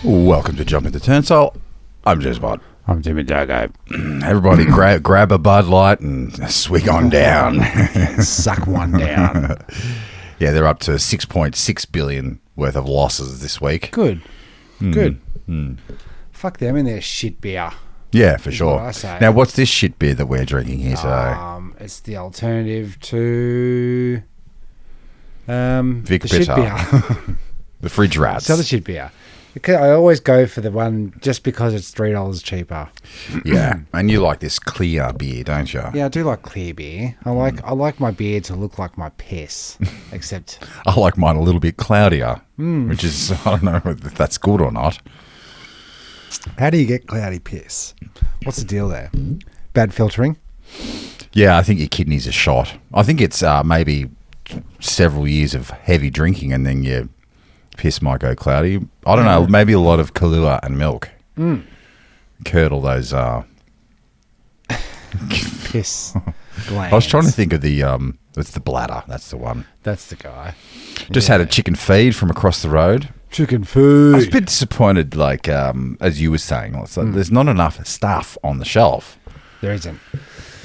Welcome to Jumping the Turnstile. I'm Jezbot. I'm Jimmy Taco. Everybody grab a Bud Light and swig on down. Suck one down. Yeah, they're up to $6.6 billion worth of losses this week. Good. Good. Fuck them and their shit beer. Yeah, for sure. what I say. Now, what's this shit beer that we're drinking here today? It's the alternative to Vic the shit Bitter. beer. The Fridge Rats. It's other shit beer. I always go for the one just because it's $3 cheaper. Yeah, and you like this clear beer, don't you? Yeah, I do like clear beer. I like my beer to look like my piss, except I like mine a little bit cloudier, which is, I don't know if that's good or not. how do you get cloudy piss? What's the deal there? Bad filtering? Yeah, I think your kidneys are shot. I think it's maybe several years of heavy drinking and then your piss might go cloudy. I don't know, maybe a lot of Kahlua and milk. Curdle those... Piss glands. I was trying to think of the... it's the bladder. That's the one. That's the guy. Just had a chicken feed from across the road. Chicken I food. was a bit disappointed, like, as you were saying. It's like, there's not enough stuff on the shelf. There isn't.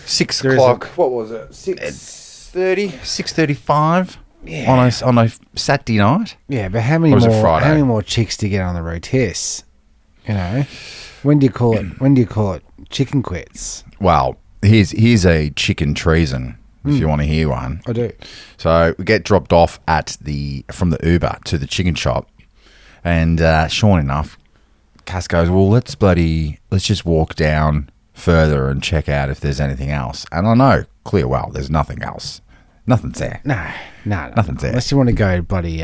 6 There o'clock. isn't. What was it? 6:30? 6:35? Yeah. On a Saturday night? Yeah, but how many Or was it more? Friday? How many more chicks do you get on the rotis? You know, when do you call it? When do you call it chicken quits? Well, here's a chicken treason, if you want to hear one. I do. So we get dropped off from the Uber to the chicken shop, and sure enough, Cass goes, "Well, let's just walk down further and check out if there's anything else." And I know clear well, there's nothing else. Nothing's there. No. Nothing's there. Unless you want to go bloody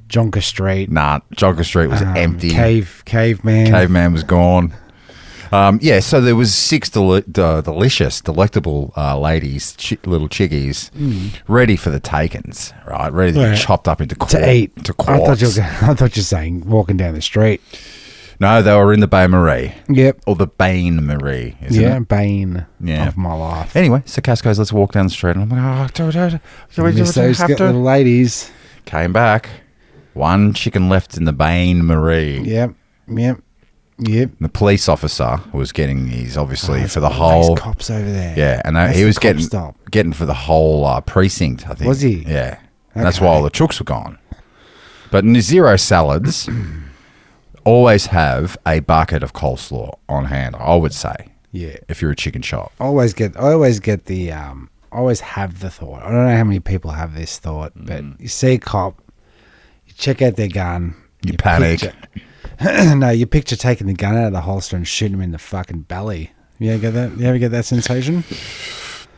Jonker Street. Nah, Jogger Street was empty. Caveman. Caveman was gone. Yeah, so there was 6 delicious, delectable ladies, little chickies, ready for the takens, right? Ready to be chopped up into to eat. To I quarts. thought you were saying walking down the street. No, they were in the Bain Marie. Yep. Or the Bain Marie, isn't it? Bane Yeah. of my life. Anyway, so Cass goes, let's walk down the street. And I'm like, do we Miss those have little to? ladies. Came back. 1 chicken left in the Bain Marie. Yep. The police officer was getting his, obviously, for the Those whole... cops over there. Yeah, and That's he the was cop getting stop. for the whole precinct, I think. Was he? Yeah. And that's Okay. why all the chooks were gone. But in the zero salads, always have a bucket of coleslaw on hand, I would say, Yeah. if you're a chicken shop. I always have the thought. I don't know how many people have this thought, but you see a cop, you check out their gun, You panic. you picture taking the gun out of the holster and shooting him in the fucking belly. You ever get that? You ever get that sensation?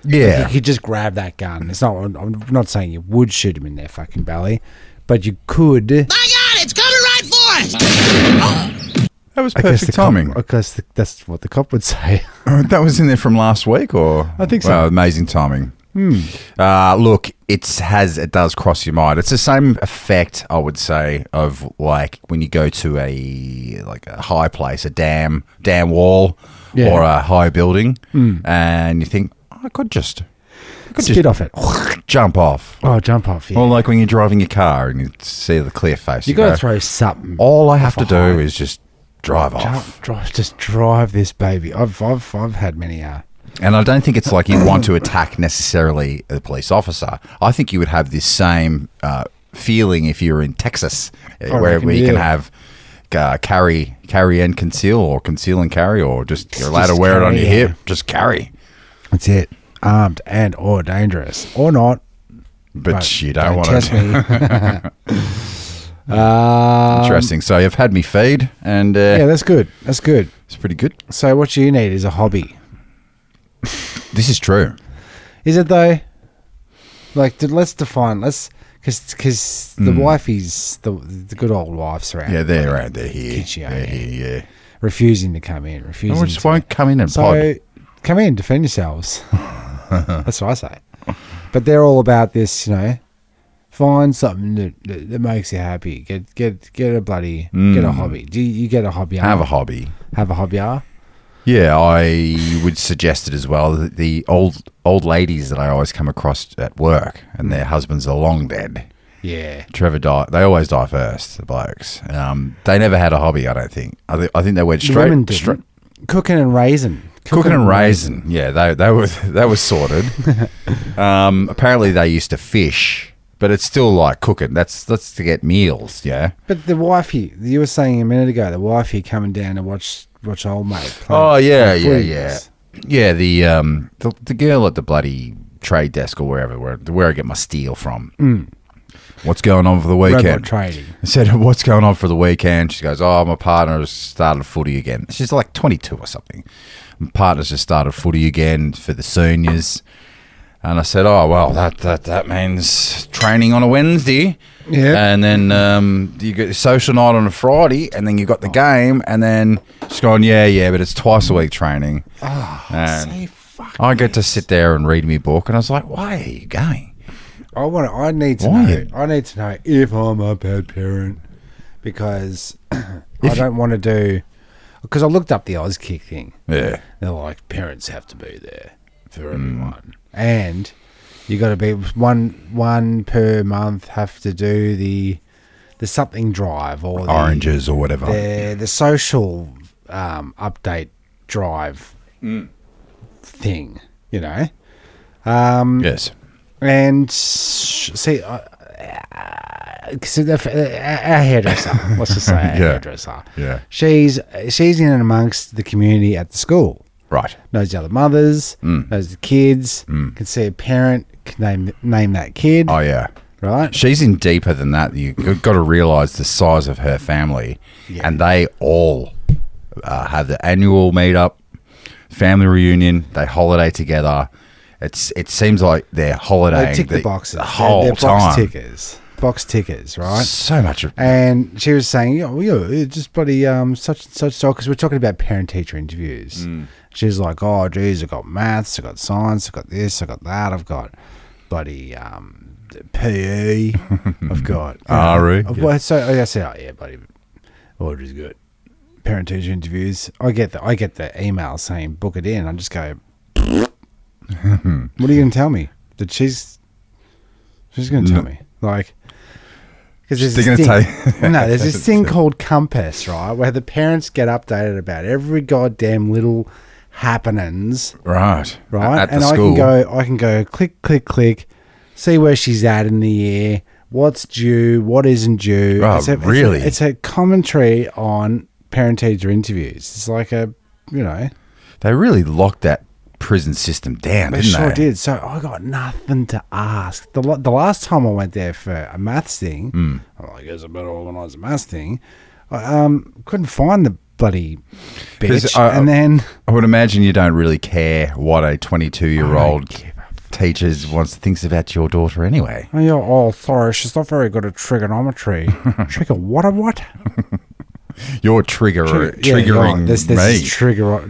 Yeah. You could just grab that gun. I'm not saying you would shoot him in their fucking belly, but you could. My God, it's coming right for us! That was I guess perfect timing. Because that's what the cop would say. That was in there from last week, or? I think so. Wow, amazing timing. Look, it does cross your mind. It's the same effect, I would say, of like when you go to a high place, a dam wall, or a high building, and you think, I could just Spit off it. jump off. Oh, jump off, yeah. Or like when you're driving your car and you see the clear face. You got to throw something. All I have off to a do high. is just drive off. Just drive this baby. I've had many. And I don't think it's like you want to attack necessarily a police officer. I think you would have this same feeling if you were in Texas, where you can have carry and conceal, or conceal and carry, or just you're allowed to wear it on your hip. Just carry. That's it. Armed and or dangerous or not. But you don't want test to. me. Interesting. So you've had me feed, and Yeah, that's good. That's good. it's pretty good. So what you need is a hobby. This is true. Is it though? Like, let's define. Because the wifey's the good old wives around. Yeah, they're around. They're here. Kitschy, They're here. Yeah. refusing to come in. Refusing. No, just won't come in and pod. So come in, defend yourselves. That's what I say. But they're all about this, find something that makes you happy. Get a bloody get a hobby. Do you get a hobby? Have a hobby. Have a hobby. Yeah, I would suggest it as well. The old ladies that I always come across at work, and their husbands are long dead, Yeah. Trevor died. They always die first, the blokes. They never had a hobby, I don't think. I think they went The straight. women didn't. Cooking and raisin. Cooking and raisin. Yeah, they were sorted. Apparently they used to fish, but it's still like cooking. That's to get meals, yeah. But the wifey, you were saying a minute ago, the wifey coming down to watch old mate play. Oh yeah. footies. Yeah, the girl at the bloody trade desk or where I get my steel from. What's going on for the weekend? Robot trading. I said, what's going on for the weekend? She goes, my partner's started footy again. She's like 22 or something. My partner's just started footy again for the seniors. And I said, well, that means training on a Wednesday. Yeah. And then you get the social night on a Friday, and then you got the game, and then she's going, yeah, but it's twice a week training. And I get to sit there and read my book, and I was like, why are you going? I need to know. I need to know if I'm a bad parent because I don't want to do. Because I looked up the Auskick thing. Yeah, they're like parents have to be there for everyone, and you got to be one per month. Have to do the something drive or oranges or whatever. The social update drive thing. You know. Yes. And see, our hairdresser, let's just say our hairdresser. Yeah. She's in and amongst the community at the school. Right. Knows the other mothers, knows the kids, can see a parent, can name that kid. Oh, yeah. Right? She's in deeper than that. You've got to realise the size of her family. Yeah. And they all have the annual meet-up, family reunion, they holiday together. It seems like they're holidaying. They tick the boxes. The whole they're time. Box tickers, right? So much. And she was saying, just bloody such and such. Because we're talking about parent-teacher interviews. She's like, oh, geez, I've got maths, I've got science, I've got this, I've got that, I've got bloody PE, I've got RE. So I said, oh yeah, buddy, what is good? Parent-teacher interviews. I get the email saying book it in. I just go. What are you going to tell me? That she's going to tell me, like, because there's this thing called Compass, right, where the parents get updated about every goddamn little happenings, right, at the and school. I can go click, see where she's at in the year, what's due, what isn't due. Oh, really? It's a commentary on parent-teacher interviews. It's like they really locked that prison system down, didn't they? Sure did. So I got nothing to ask. The last time I went there for a maths thing, I'm like, I better organise a maths thing. I couldn't find the bloody bitch. And then I would imagine you don't really care what a 22-year-old teacher thinks about your daughter anyway. Oh, sorry, she's not very good at trigonometry. Trigger what? You're triggering this me. Is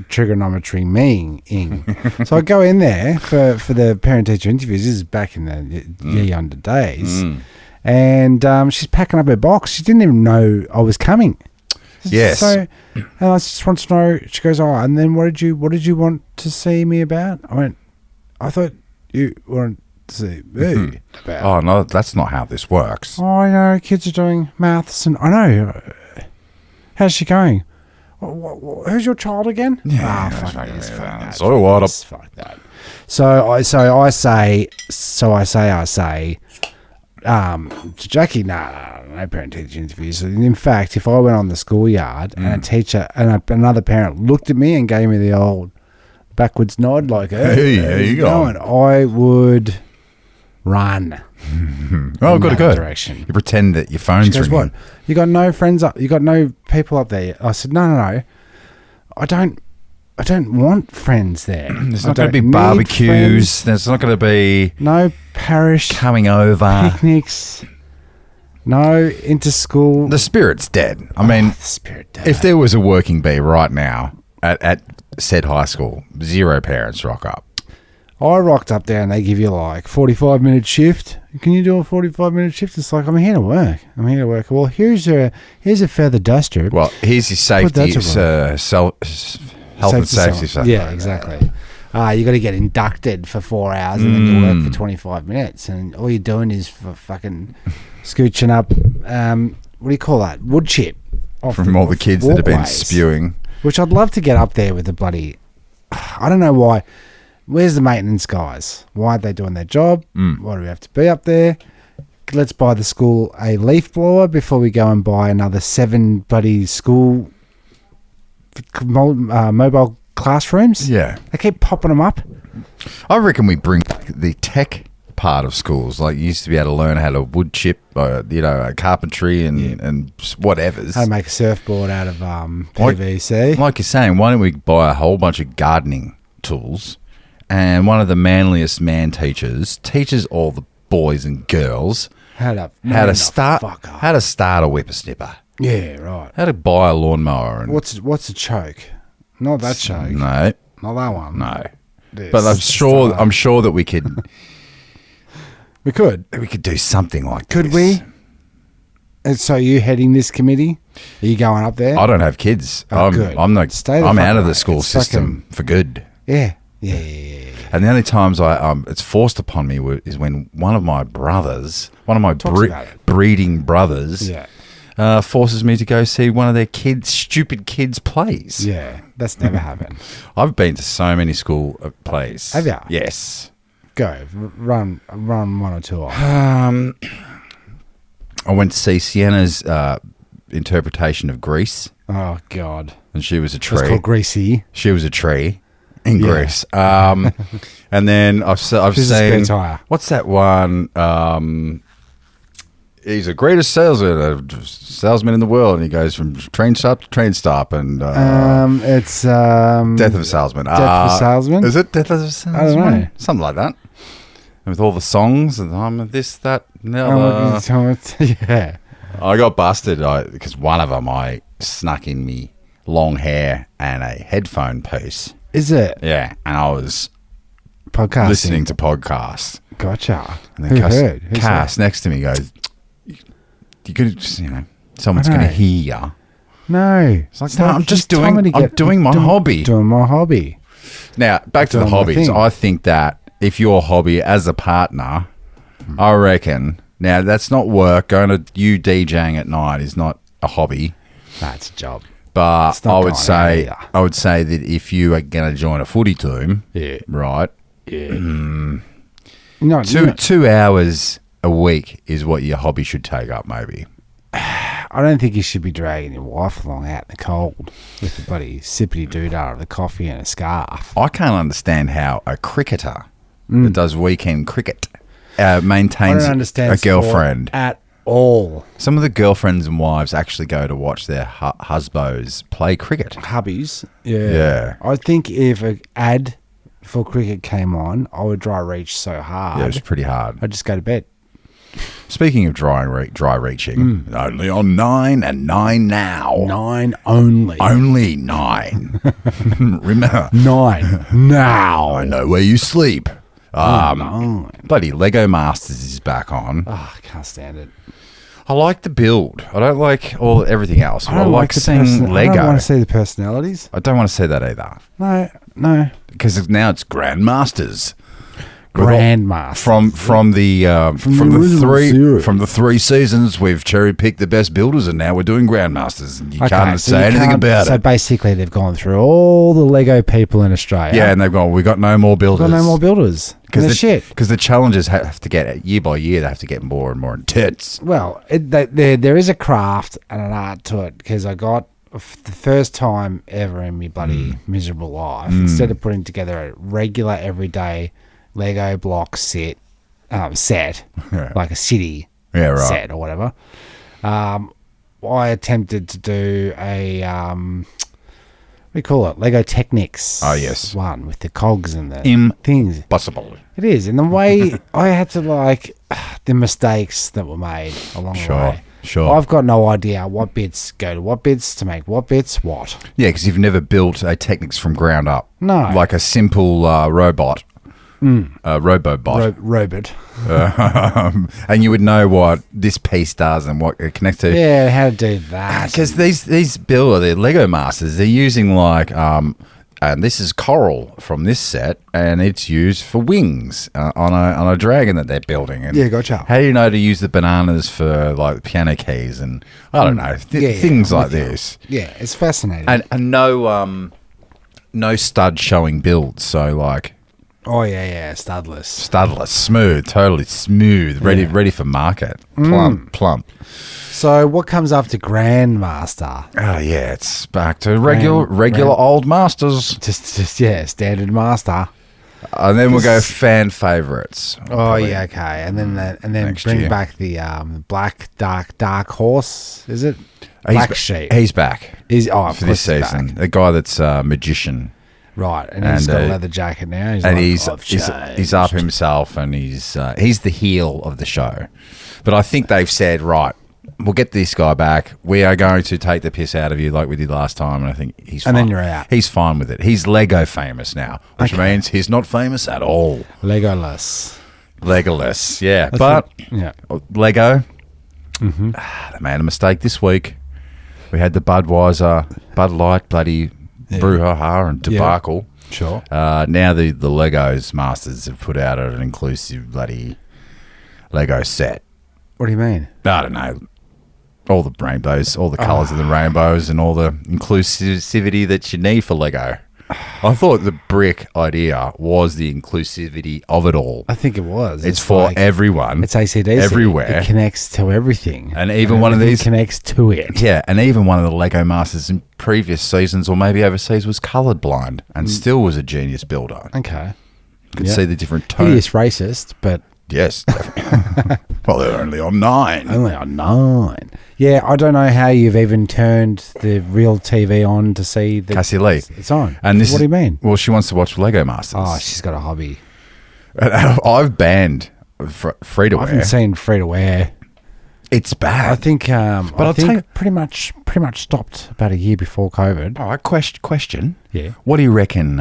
trigonometry meaning. So I go in there for the parent-teacher interviews. This is back in the younger days. And she's packing up her box. She didn't even know I was coming. Yes. So, and I just want to know, she goes, and then what did you want to see me about? I went, I thought you wanted to see me about. Oh, no, that's not how this works. Oh, I know, kids are doing maths, and I know. How's she going? Who's your child again? Yeah, fuck that. So what? Fuck that. So I say, to Jackie, no parent-teacher interviews. In fact, if I went on the schoolyard and a teacher and another parent looked at me and gave me the old backwards nod, like, hey, how you going? I would run. Oh, good. Direction. You pretend that your phone's ringing. What? You got no friends up? You got no people up there? I said, no. I don't want friends there. There's not going to be barbecues. There's not going to be no parish coming over picnics. No inter-school. The spirit's dead. I mean, the spirit dead. If there was a working bee right now at said high school, 0 parents rock up. I rocked up there and they give you like 45-minute shift. Can you do a 45-minute shift? It's like, I'm here to work. Well, here's a feather duster. Well, here's your safety, health and safety stuff. Yeah, exactly. You got to get inducted for 4 hours and then you work for 25 minutes, and all you're doing is for fucking scooching up, what do you call that? Wood chip. From all the kids that have been walkways. spewing. Which I'd love to get up there with the bloody... I don't know why. Where's the maintenance guys? Why aren't they doing their job? Why do we have to be up there? Let's buy the school a leaf blower before we go and buy another 7 bloody school mobile classrooms. Yeah. They keep popping them up. I reckon we bring back the tech part of schools. Like, you used to be able to learn how to wood chip, carpentry and whatever's. How to make a surfboard out of PVC. Like you're saying, why don't we buy a whole bunch of gardening tools, and one of the manliest man teachers teaches all the boys and girls how to start a whippersnipper. Yeah, right. How to buy a lawnmower. And What's a choke? Not that choke. No. Not that one. No. This. But I'm sure that we could We could. do something like Could this. we? And so you heading this committee? Are you going up there? I don't have kids. Oh, good. I'm not. Stay the I'm fuck out of away. the school It's system for good. Yeah. And the only times it's forced upon me is when one of my brothers, about it. breeding brothers, Yeah. forces me to go see one of their stupid kids' plays. Yeah. That's never happened. I've been to so many school plays. Have ya? Yes. Go. Run one or two off. I went to see Sienna's interpretation of Greece, Oh, God. and she was a It's tree. called Greasy. She was a tree in Yeah. Greece. And then I've She's a seen Spitfire. what's that one? He's the greatest salesman in the world, and he goes from train stop to train stop, and It's Death of a Salesman. Death of a Salesman? Is it Death of a Salesman? I don't know. Something like that. And with all the songs and I'm this, that, and the Oh, other. yeah. I got busted because one of them I snuck in me long hair and a headphone piece. Is it Yeah, and I was podcasting? listening to podcasts. Gotcha. And Who then heard? Who Cass said? next to me goes, "You could, someone's I know. going to hear you." No. It's like, no, I'm just doing. Doing my hobby. Doing my hobby. Now, back to the Doing my hobbies. thing. I think that if your hobby as a partner, I reckon. Now, that's not work. Going to you DJing at night is not a hobby. That's a job. But It's not I would going say, out I would say that if you are going to join a footy team, Yeah. right, Yeah. No, 2 hours a week is what your hobby should take up. Maybe. I don't think you should be dragging your wife along out in the cold with a bloody sippity doodah of the coffee and a scarf. I can't understand how a cricketer that does weekend cricket I maintains don't understand a girlfriend. sport at all. Some of the girlfriends and wives actually go to watch their husbands play cricket. Hubbies. Yeah. Yeah. I think if an ad for cricket came on, I would dry reach so hard. Yeah, it's pretty hard. I'd just go to bed. Speaking of dry reaching, only on 9 and 9 now. 9 only. Only 9. Remember, 9 now. I know where you sleep. 9. Bloody Lego Masters is back on. Oh, I can't stand it. I like the build. I don't like everything else. I don't like the seeing Lego. I don't want to see the personalities. I don't want to see that either. No. Because now it's Grandmasters. Grandmaster. From the original 3 seasons, we've cherry picked the best builders, and now we're doing Grandmasters. And you can't say anything about So it. basically, they've gone through all the Lego people in Australia. Yeah, and they've gone. We got no more builders. got no more builders. Shit. Because the challenges have to get year by year. They have to get more and more intense. Well, there is a craft and an art to it because I got the first time ever in my bloody miserable life, instead of putting together a regular everyday Lego block set, like a city set or whatever, I attempted to do a what do you call it? Lego Technics. Oh, yes. One with the cogs and the things. Possible. It is. And the way I had to the mistakes that were made along the way. Sure. I've got no idea what bits go to what bits to make what bits what. Yeah, because you've never built a Technics from ground up. No. Like a simple robot. Robobot. Robot. And you would know what this piece does and what it connects to. Yeah, how to do that. Because these Lego Masters, they're using like and this is coral from this set, and it's used for wings on a dragon that they're building. And Yeah, gotcha. How do you know to use the bananas for like piano keys and I don't know things like this? Yeah, it's fascinating. And no stud showing builds, so like oh yeah, studless, smooth, totally smooth, ready for market, plump. So what comes after Grandmaster? Oh yeah, it's back to regular old masters. Just standard master. And then we'll go fan favorites. Oh yeah, okay, and then bring year. back the black dark horse. Is it black sheep? He's back. For this he's season. back. The guy that's a magician. Right, and he's got a leather jacket now. He's up himself, and he's the heel of the show. But I think they've said, right, we'll get this guy back. We are going to take the piss out of you like we did last time, and I think he's fine. And then you're out. He's fine with it. He's Lego famous now, which means he's not famous at all. Legolas, yeah. Lego, they made a mistake this week. We had the Budweiser, Bud Light, bloody brouhaha and debacle. Yeah. Sure. Now the Legos Masters have put out an inclusive bloody Lego set. What do you mean? I don't know. All the rainbows, all the colours of the rainbows, and all the inclusivity that you need for Lego. I thought the brick idea was the inclusivity of it all. I think it was. It's for like, everyone. It's ACDC. Everywhere. It connects to everything. And even one of these connects to it. Yeah, and even one of the Lego Masters in previous seasons or maybe overseas was coloured blind and still was a genius builder. Okay. Could see the different tones. He is racist, but... Yes. Well, they're only on 9. Only on 9. Yeah, I don't know how you've even turned the real TV on to see that Cassie Lee. It's on. And what do you mean? Well, she wants to watch Lego Masters. Oh, she's got a hobby. I've banned free to wear. I haven't seen free to wear. It's bad. I think, but I'll tell you, pretty much stopped about a year before COVID. All right, question. Yeah. What do you reckon?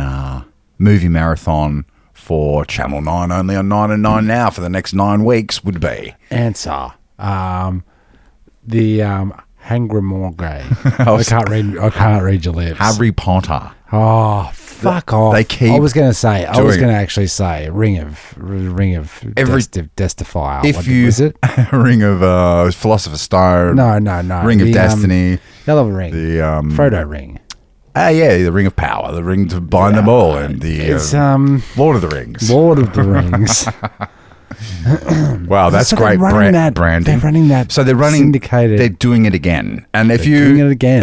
Movie marathon for Channel 9 only on 9 and 9 now for the next 9 weeks would be? Answer. The Hangry I can't read your lips. Harry Potter. Oh, fuck off. They keep I was going to actually say Ring of Destifier. If you was it? Ring of Philosopher's Stone. No. Ring of Destiny. The other ring. The Frodo ring. The Ring of Power, the ring to bind them all, and the Lord of the Rings. Lord of the Rings. Wow, that's so great branding. They're running that. So they're running syndicated. They're doing it again, and if doing it again,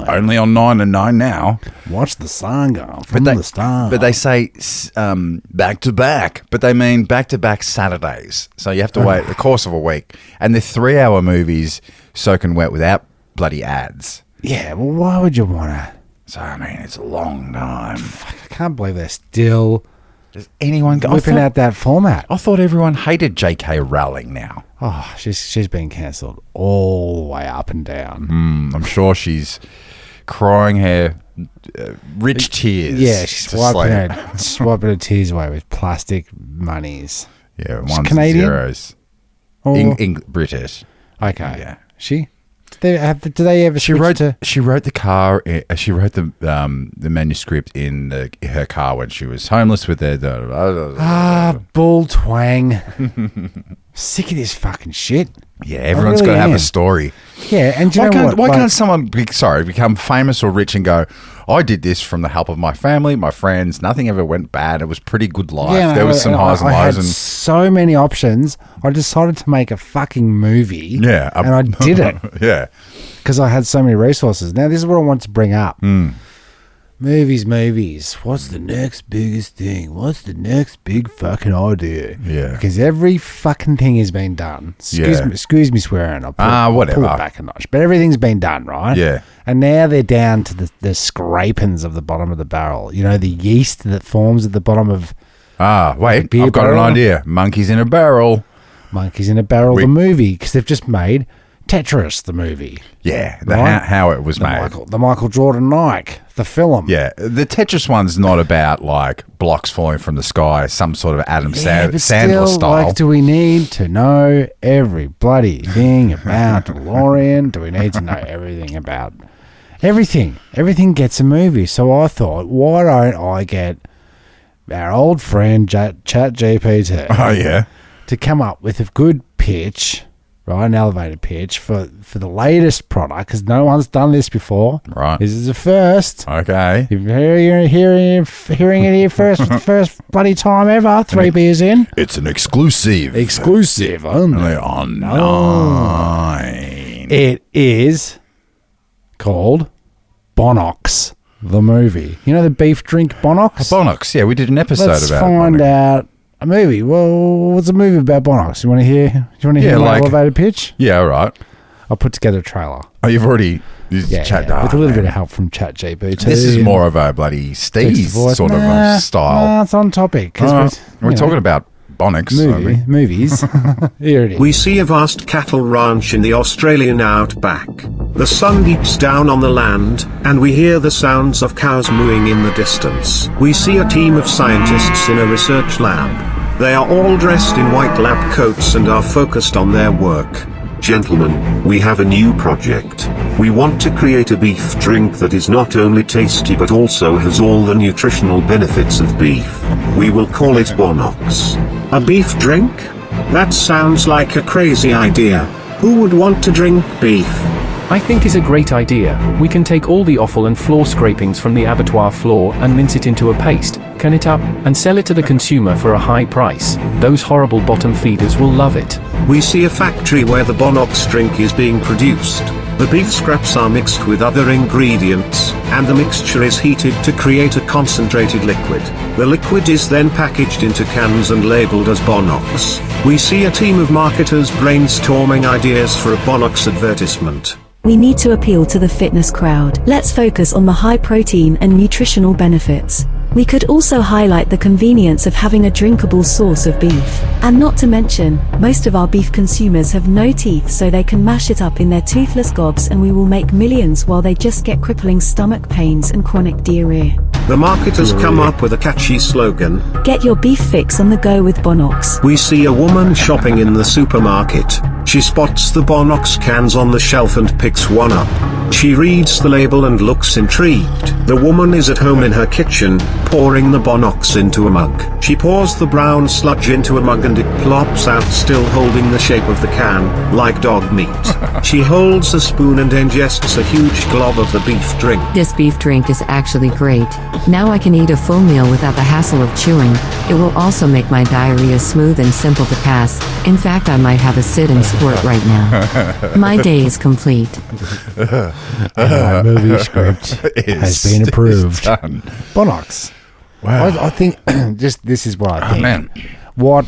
only on 9 and 9 now, watch the saga from the start. But they say back to back, but they mean back to back Saturdays. So you have to wait the course of a week, and they're 3-hour movies soaking wet without bloody ads. Yeah, well, why would you want to? So, I mean, it's a long time. Fuck, I can't believe they're still Does anyone whipping out that format. I thought everyone hated J.K. Rowling now. Oh, she's been cancelled all the way up and down. I'm sure she's crying her rich tears. Yeah, she's wiping her tears away with plastic monies. Yeah, She's ones Canadian? and zeros. Or, British. okay. Yeah. She? Do they ever? She wrote the manuscript in her car when she was homeless with her daughter. Bull twang. Sick of this fucking shit. Yeah, everyone's got to have a story. Yeah, and do you know what? Why can't someone become famous or rich and go, I did this from the help of my family, my friends, nothing ever went bad, it was pretty good life. Yeah, there was some highs and lows. I had so many options. I decided to make a fucking movie. Yeah. And I did it. Yeah. Because I had so many resources. Now, this is what I want to bring up. Movies. What's the next biggest thing? What's the next big fucking idea? Yeah. Because every fucking thing has been done. Excuse me swearing. I'll pull it back a notch. But everything's been done, right? Yeah. And now they're down to the scrapings of the bottom of the barrel. You know, the yeast that forms at the bottom of... wait. Beer I've got barrel? an idea. Monkeys in a Barrel. Monkeys in a Barrel, the movie. Because they've just made Tetris, the movie. Yeah. Right? How it was made. The Michael Jordan Nike, the film. Yeah, the Tetris one's not about like blocks falling from the sky, some sort of Adam Sandler style. Like, do we need to know every bloody thing about DeLorean? Do we need to know everything about Everything gets a movie. So I thought, why don't I get our old friend ChatGPT Oh, yeah. to come up with a good pitch, right, an elevator pitch for the latest product, because no one's done this before. Right. This is the first. Okay. You're hearing it here first for the first bloody time ever. 3 beers in. It's an exclusive. Exclusive only. On 9. It is called Bonox, the movie. You know the beef drink Bonox? Bonox, yeah, we did an episode Let's about find Bonox. out a movie. Well, what's a movie about Bonox? You want to hear my elevator pitch? Yeah, all right. I'll put together a trailer. Oh, you've already... With a little bit of help from ChatGPT. This is more of a bloody Steve's sort of a style. Nah, it's on topic. We're talking about Bonox. Movies. Here it is. We see a vast cattle ranch in the Australian outback. The sun beats down on the land, and we hear the sounds of cows mooing in the distance. We see a team of scientists in a research lab. They are all dressed in white lab coats and are focused on their work. Gentlemen, we have a new project. We want to create a beef drink that is not only tasty but also has all the nutritional benefits of beef. We will call it Bonox. A beef drink? That sounds like a crazy idea. Who would want to drink beef? I think is a great idea. We can take all the offal and floor scrapings from the abattoir floor and mince it into a paste, can it up, and sell it to the consumer for a high price. Those horrible bottom feeders will love it. We see a factory where the Bonox drink is being produced. The beef scraps are mixed with other ingredients, and the mixture is heated to create a concentrated liquid. The liquid is then packaged into cans and labeled as Bonox. We see a team of marketers brainstorming ideas for a Bonox advertisement. We need to appeal to the fitness crowd. Let's focus on the high protein and nutritional benefits. We could also highlight the convenience of having a drinkable source of beef. And not to mention, most of our beef consumers have no teeth, so they can mash it up in their toothless gobs and we will make millions while they just get crippling stomach pains and chronic diarrhea. The marketers come up with a catchy slogan. Get your beef fix on the go with Bonox. We see a woman shopping in the supermarket. She spots the Bonox cans on the shelf and picks one up. She reads the label and looks intrigued. The woman is at home in her kitchen, pouring the Bonox into a mug. She pours the brown sludge into a mug and it plops out, still holding the shape of the can, like dog meat. She holds a spoon and ingests a huge glob of the beef drink. This beef drink is actually great. Now I can eat a full meal without the hassle of chewing. It will also make my diarrhea smooth and simple to pass. In fact, I might have a sit and squirt right now. My day is complete. My movie script has been approved. Bonox. Wow. I think this is what I think. Oh, man. What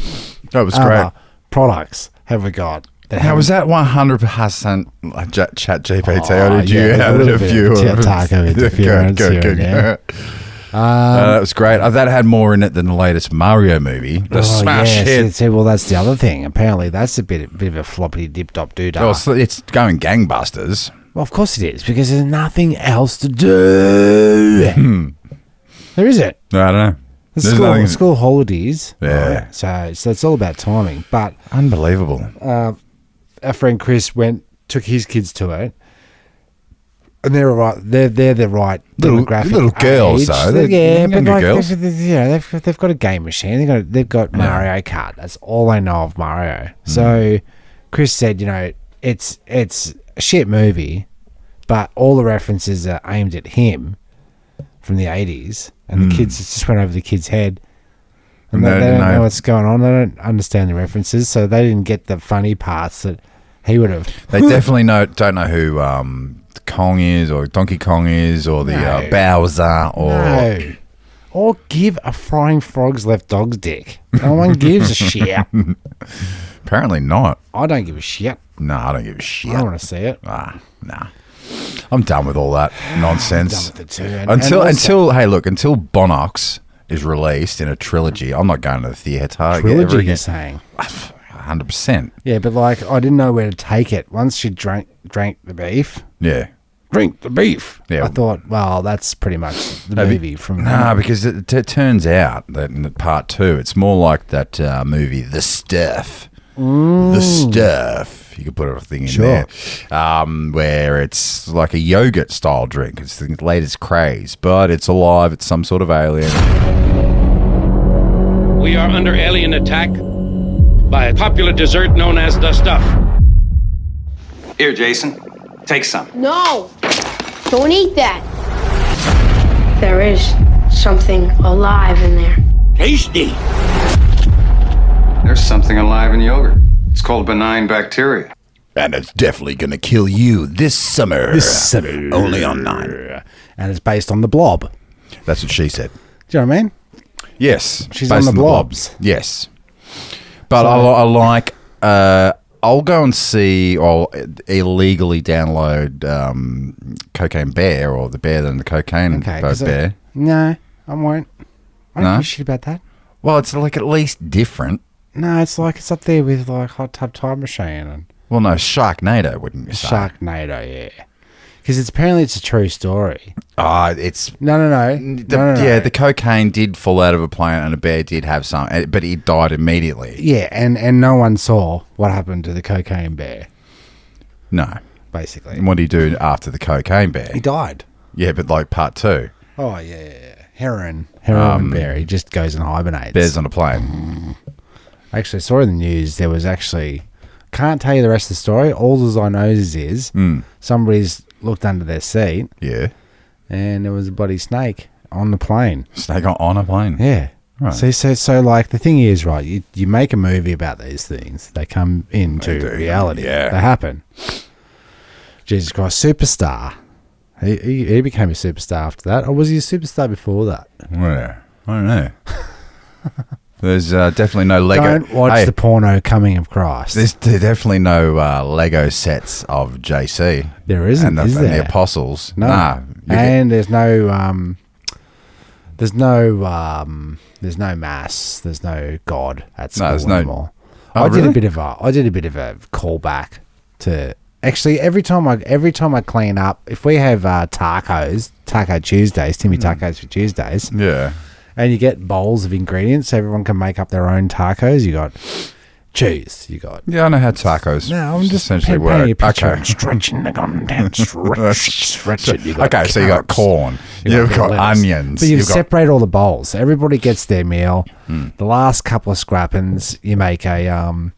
That was other great. products have we got? How was that 100% chat GPT? Oh, Or did you yeah, add a a few? bit of taco interference here and there. That was great. That had more in it than the latest Mario movie. The smash hit. See, well, that's the other thing. Apparently, that's a bit of a floppity dip top doodah. Oh, it's going gangbusters. Well, of course it is, because there's nothing else to do. There is it. I don't know. The school holidays. Yeah. Right? So it's all about timing. But Unbelievable. our friend Chris took his kids to it. And they're right. They're the right demographic. Little girls, age. though. They're Yeah, but younger like girls. they've got a game machine. They've got Mario Kart. That's all they know of Mario. So Chris said, it's a shit movie, but all the references are aimed at him from the 80s, and the kids, it just went over the kid's head. And they don't know what's going on. They don't understand the references, so they didn't get the funny parts that he would have. They definitely don't know who Kong is, or Donkey Kong is, or the Bowser, or No. Or give a frying frog's left dog's dick. No one gives a shit. apparently not. I don't give a shit. No, I don't give a shit. I don't want to see it. Nah. I'm done with all that nonsense. Done with it too. And Until also- Bonox is released in a trilogy, I'm not going to the theatre ever trilogy, again. you're saying? 100%. Yeah, but like I didn't know where to take it. Once she drank the beef, Yeah. drink the beef. Yeah. I thought, well, that's pretty much the movie from. Nah, because it turns out that in part 2, it's more like that movie, The Stuff. The Stuff. if you could put a thing in Sure. there, where it's like a yogurt style drink. It's the latest craze, but it's alive. It's some sort of alien. We are under alien attack by a popular dessert known as the Stuff. Here, Jason. Take some. No! Don't eat that! There is something alive in there. Tasty. There's something alive in yogurt. It's called benign bacteria. And it's definitely going to kill you this summer. Only on 9. And it's based on the Blob. That's what she said. Do you know what I mean? Yes. She's based on the blobs. Yes. But I like... I'll go and see or illegally download Cocaine Bear or the Bear Than the Cocaine Bear. No, I won't. I don't No? give a shit about that. Well, it's like at least different. No, it's like it's up there with like Hot Tub Time Machine and Well, no, Sharknado, wouldn't you say? Sharknado, yeah. Because apparently it's a true story. It's... No. Yeah, the cocaine did fall out of a plane and a bear did have some, but he died immediately. Yeah, and no one saw what happened to the cocaine bear, No. basically. And what do you do after the cocaine bear? He died. Yeah, but like part 2. Oh, yeah. Heroin bear. He just goes and hibernates. Bears on a plane. Actually, I saw in the news there was actually... Can't tell you the rest of the story. All as I know is somebody's looked under their seat Yeah. and there was a bloody snake on the plane. Snake on a plane. Yeah. Right. So like the thing is, right, you make a movie about these things. They come into reality. yeah. They happen. Jesus Christ, superstar. He became a superstar after that. Or was he a superstar before that? Yeah. I don't know. There's definitely no Lego. Don't watch the porno Coming of Christ. There's definitely no Lego sets of JC. There isn't, and is and there? the Apostles. No. Nah. And there's no mass. There's no God at school anymore. Oh, I did really? a bit of a callback to actually every time I clean up. If we have tacos, Taco Tuesdays, Timmy Tacos for Tuesdays. Yeah. And you get bowls of ingredients so everyone can make up their own tacos. You got cheese. You got... Yeah, I know how tacos No, I'm just essentially painting a work. picture. Okay. Stretching the content. Stretch it. You got Okay, so you got carrots. corn. You've got lettuce. onions. But you you've got... separate all the bowls. Everybody gets their meal. The last couple of scrappings, you make either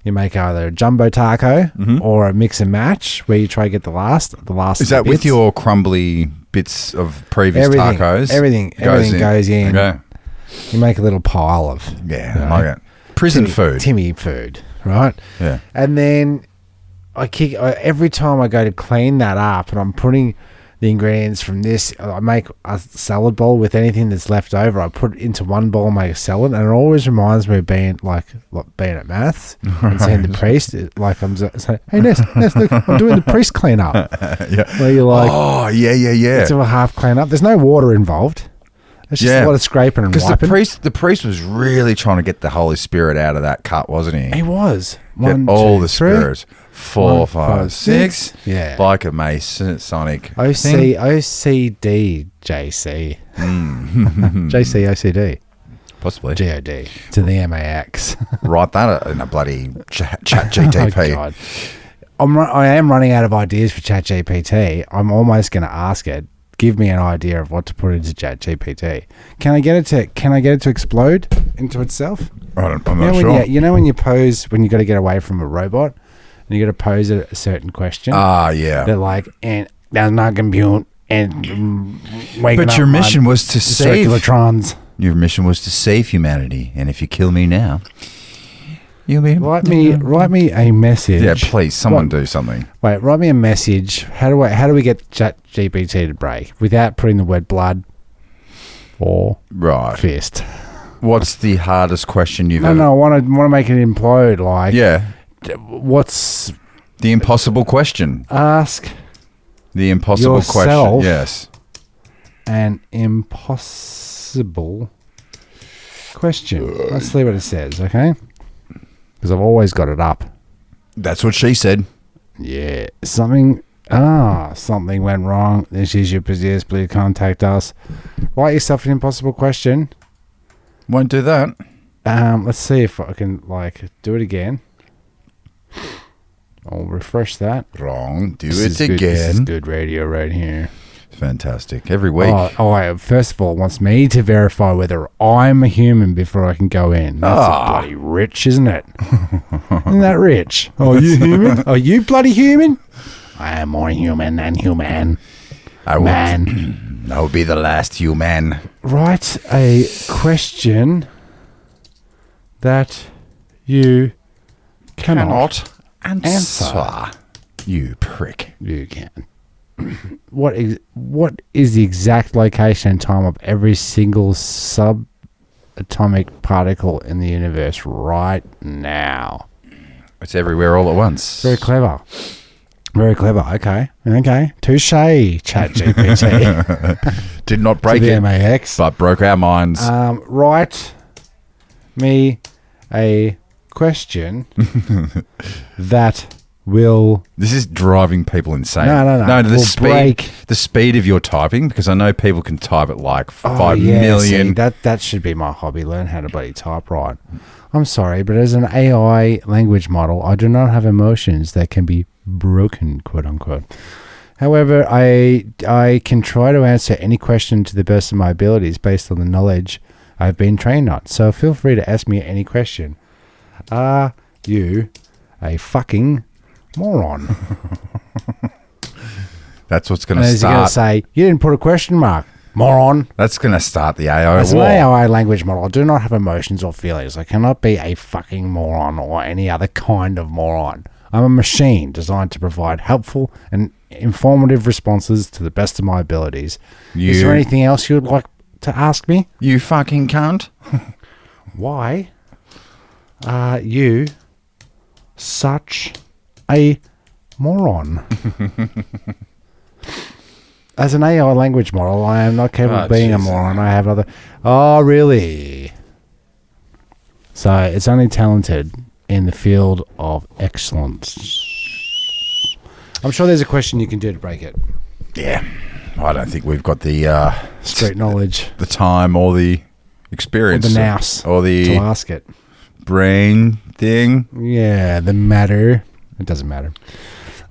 a jumbo taco or a mix and match where you try to get the last. Is that with bits. your crumbly bits of previous Everything, tacos? everything goes in. Okay. You make a little pile of Yeah, I like it. Prison food. Timmy food, right? Yeah. And then every time I go to clean that up and I'm putting the ingredients from this, I make a salad bowl with anything that's left over. I put it into one bowl and make a salad, and it always reminds me of being at maths and seeing the priest. Like I'm saying, hey Ness, look, I'm doing the priest cleanup. Yeah. Where you're like, Oh, yeah. it's a half cleanup. There's no water involved. It's just a lot of scraping and Because wiping. the priest was really trying to get the Holy Spirit out of that cut, wasn't he? He was. Get 1, all 2, the 3. spirits. 4, 1, 5, 5, 6. 6. Yeah. Like a Masonic thing. OCD, JC. JC, OCD. Possibly. GOD to the MAX. Write that in a bloody chat GTP. Oh, God. I am running out of ideas for chat GPT. I'm almost going to ask it, give me an idea of what to put into chat GPT. Can I get it to explode into itself? I'm not sure. When you pose, when you got to get away from a robot, and you got to pose a certain question. Yeah. They're like, and that's not compute, and But your mission was to save circulatrons. Your mission was to save humanity, and if you kill me now, you'll be Write me a message. Yeah, please, someone do something. Wait, write me a message. How do we get chat GPT to break without putting the word blood or fist? What's the hardest question you've ever... No, I want to make it implode. Like, yeah. What's the impossible question? Ask the impossible question. Yes. An impossible question. Let's see what it says, okay? Because I've always got it up. That's what she said. Yeah. Something went wrong. This is your please contact us. Write yourself an impossible question. Won't do that. Let's see if I can do it again. I'll refresh that. Wrong. Do This it is good- again. This is good radio right here. Fantastic. Every week. Wait, first of all, it wants me to verify whether I'm a human before I can go in. That's bloody rich, isn't it? Isn't that rich? Are you human? Are you bloody human? I am more human than human. Man. I will be the last human. Write a question that you cannot answer. You prick. You can. What is the exact location and time of every single subatomic particle in the universe right now? It's everywhere all at once. Very clever. Very clever. Okay. Touche, Chat GPT. Did not break it, MAX. but broke our minds. Write me a question that will... This is driving people insane. No. The speed of your typing, because I know people can type at like 5 million. See, that should be my hobby. Learn how to bloody type right. I'm sorry, but as an AI language model, I do not have emotions that can be broken, quote unquote. However, I can try to answer any question to the best of my abilities based on the knowledge I've been trained on. So feel free to ask me any question. Are you a fucking moron? That's what's going to start. Is he going to say, you didn't put a question mark, moron? That's going to start the AI As war. an AI language model, I do not have emotions or feelings. I cannot be a fucking moron or any other kind of moron. I'm a machine designed to provide helpful and informative responses to the best of my abilities. Is there anything else you would like to ask me? You fucking cunt. Why are you such a moron? As an AI language model, I am not capable of being a moron. I have other... Oh, really? So it's only talented in the field of excellence. I'm sure there's a question you can do to break it. Yeah. I don't think we've got the... street knowledge. The time or the experience. Or the nous. Or the... To ask it. Brain thing. Yeah, the matter. It doesn't matter.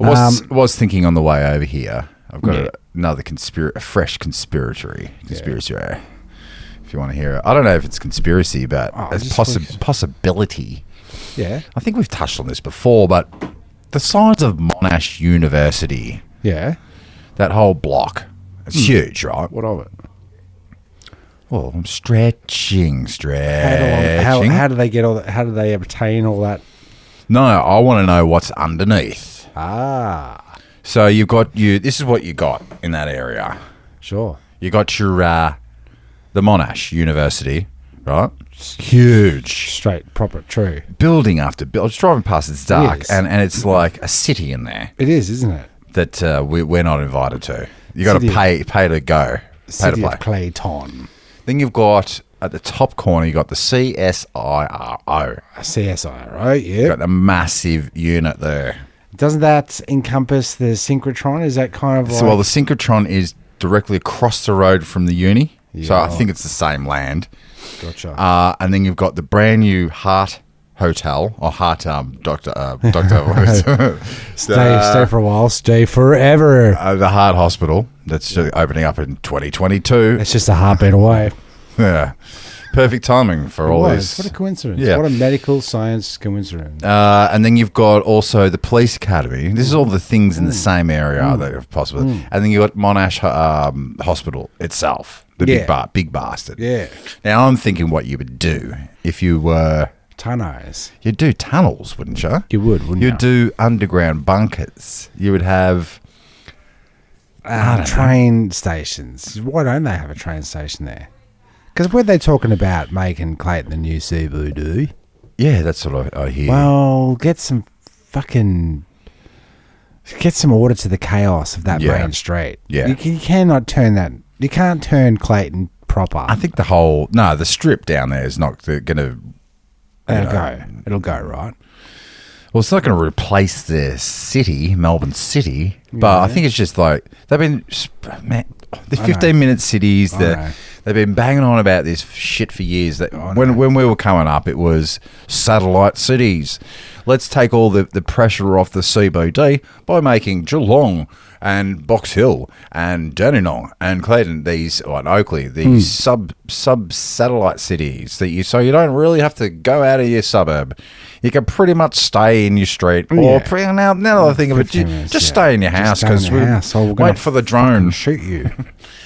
I was thinking on the way over here, I've got another a fresh conspiracy. If you want to hear it. I don't know if it's conspiracy, but it's possibility. Yeah. I think we've touched on this before, but the size of Monash University. Yeah. That whole block. It's huge, right? What of it? Well, I'm stretching. How do they get all that? How do they obtain all that? No, I want to know what's underneath. So you've got this is what you got in that area. Sure. You got your the Monash University, right? Huge. Straight, proper, true. Building after building. I was driving past, it's dark, and it's like a city in there. It is, isn't it? That we're not invited to. You got to pay to go. City of Clayton. Then you've got, at the top corner, you got the CSIRO. CSIRO, yeah. You've got the massive unit there. Doesn't that encompass the synchrotron? Is that kind of like... Well, the synchrotron is directly across the road from the uni. Yeah. So I think it's the same land. Gotcha. And then you've got the brand new Heart Hotel, or Heart Doctor. Stay for a while. Stay forever. The Heart Hospital that's opening up in 2022. It's just a heartbeat away. Yeah. Perfect timing for all this. What a coincidence. Yeah. What a medical science coincidence. And then you've got also the police academy. This is all the things in the same area that are possible. And then you've got Monash Hospital itself. The big bastard. Yeah. Now I'm thinking what you would do if you were... Tunnels. You'd do tunnels, wouldn't you? You would, wouldn't you? You'd do underground bunkers. You would have... train stations. Why don't they have a train station there? Because were they talking about making Clayton the new CBD? Yeah, that's what I hear. Well, get some order to the chaos of that main street. Yeah. You cannot turn that. You can't turn Clayton proper. I think the strip down there is not going to... It'll go, right? Well, it's not going to replace the city, Melbourne City, but I think it's just like they've been, the 15-minute cities, the they've been banging on about this shit for years. That when we were coming up, it was satellite cities. Let's take all the pressure off the CBD by making Geelong and Box Hill and Dandenong and Clayton, and Oakley, these sub satellite cities so you don't really have to go out of your suburb. You can pretty much stay in your street, or now that I think of it, just stay in your house because we wait for the drone. Shoot you.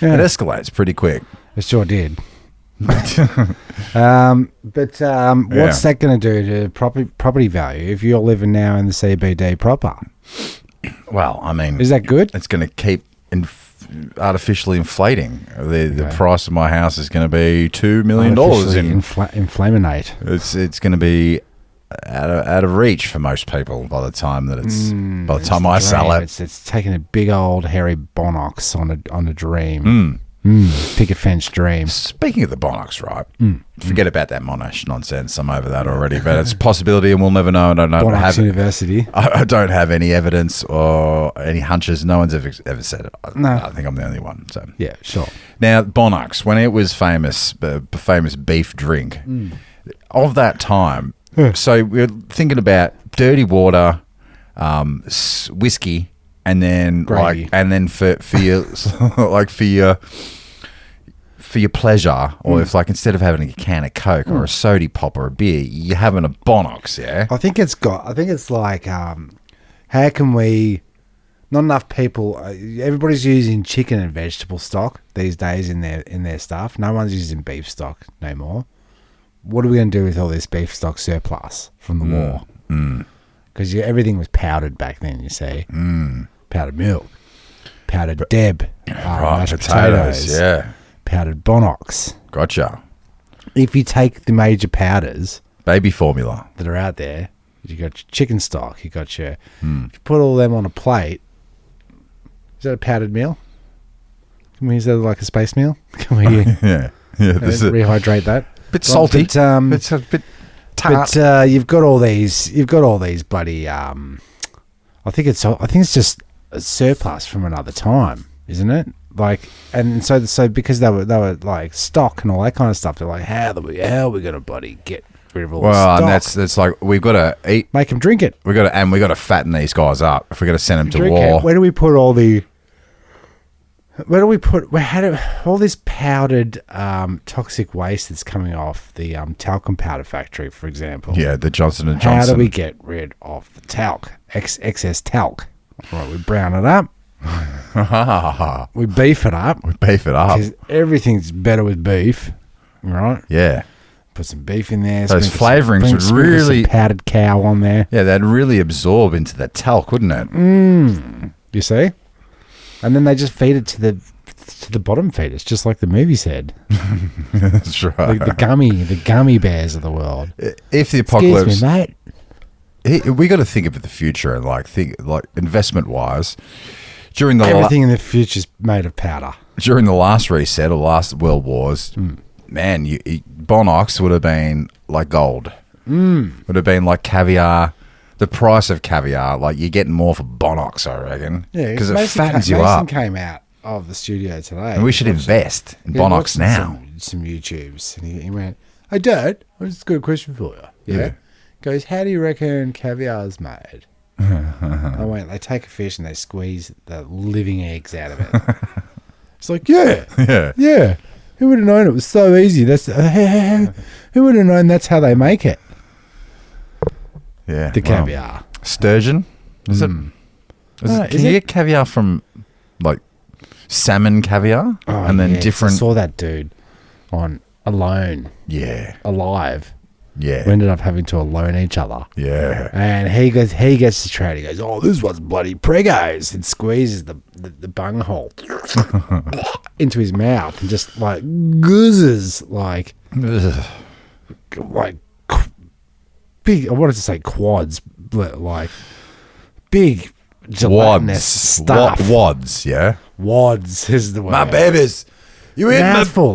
It escalates pretty quick. It sure did. What's that going to do to property value if you're living now in the CBD proper? Well, I mean, is that good? It's going to keep artificially inflating. The price of my house is going to be $2 million. Inflaminate. It's going to be out of reach for most people by the time that I sell it. It's taking a big old hairy bonox on a dream. Picket fence dream. Speaking of the bonox, right? Forget about that Monash nonsense. I'm over that already. But it's a possibility, and we'll never know. I don't know. Bonox University. I don't have any evidence or any hunches. No one's ever said it. I think I'm the only one. So yeah, sure. Now, bonox, when it was famous, famous beef drink of that time. So we're thinking about dirty water, whiskey. And then, gravy. For your pleasure, or if instead of having a can of Coke or a sody pop or a beer, you're having a bonox. Yeah, I think it's like, how can we? Not enough people. Everybody's using chicken and vegetable stock these days in their stuff. No one's using beef stock no more. What are we going to do with all this beef stock surplus from the war? Because everything was powdered back then. You see. Powdered milk, powdered Deb, mashed potatoes, powdered bonox. Gotcha. If you take the major powders, baby formula that are out there, you got your chicken stock, you got your. If you put all them on a plate, is that a powdered meal? Can we use that like a space meal? Can we? Rehydrate that. Bit salty. It's a bit tart. But you've got all these bloody. I think it's just a surplus from another time, isn't it? So because they were like stock and all that kind of stuff, they're like, how are we gonna bloody get rid of all this stock? And that's like we've got to eat, make them drink it. We got to fatten these guys up if we're going to send them to war. Where do we put all this powdered toxic waste that's coming off the talcum powder factory, for example? Yeah, the Johnson & Johnson. How do we get rid of the talc, excess talc? Right, we brown it up. We beef it up. Because everything's better with beef, right? Yeah. Put some beef in there. Those flavourings would really... some powdered cow on there. Yeah, they'd really absorb into the talc, wouldn't it? You see? And then they just feed it to the bottom feeders, just like the movie said. That's right. The gummy bears of the world. If the apocalypse... Excuse me, mate. We got to think of the future and think investment wise. Everything in the future is made of powder. During the last reset or last world wars, man, bonox would have been like gold. Would have been like caviar. The price of caviar, you're getting more for bonox, I reckon. Yeah, because it fattens you up. Mason came out of the studio today. And we should invest in bonox now. Some YouTubes, and he went, "Hey, Dad, I've got a question for you." Yeah. Goes, how do you reckon caviar's made? I went, they take a fish and they squeeze the living eggs out of it. It's like, yeah. Who would have known it was so easy? Who would have known that's how they make it? Yeah, the caviar, sturgeon. Is it? Can you get caviar from salmon caviar? And then different. I saw that dude on Alone. Yeah, Alive. Yeah. We ended up having to alone each other. Yeah. And he gets the trade. He goes, "Oh, this one's bloody pregos," and squeezes the bunghole into his mouth and just goozes big. I wanted to say quads, but big gelatinous stuff. Wads, yeah. Wads is the word. My babies. You eat mouthful,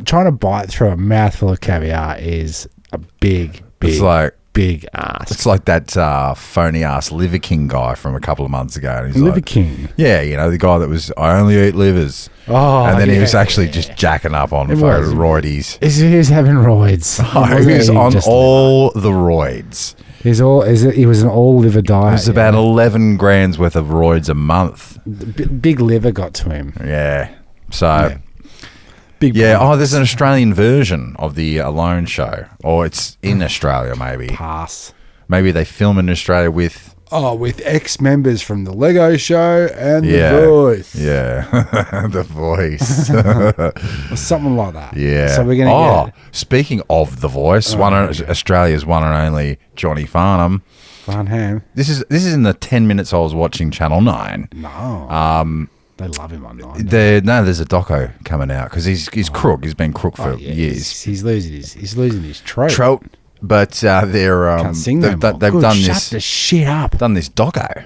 trying to bite through a mouthful of caviar is a big. It's like big ass. It's like that phony ass Liver King guy from a couple of months ago. And he's Liver like, King. Yeah, the guy that was, I only eat livers. Oh, and then he was actually just jacking up on roidies. He was having roids. He was on all the roids. He was an all liver diet. It was about 11 grams worth of roids a month. Big liver got to him. Yeah. So, big. There's an Australian version of the Alone show, or it's in Australia maybe. Pass. Maybe they film in Australia with ex-members from the Lego show and The Voice. Yeah, The Voice. Or something like that. Yeah. So we're going to get... Speaking of The Voice, Australia's one and only Johnny Farnham. Farnham. This is in the 10 minutes I was watching Channel 9. No. They love him on 9. There's a doco coming out because he's crook. He's been crook for years. He's losing his throat. But they're Can't sing they've done shut the shit up. Done this doco,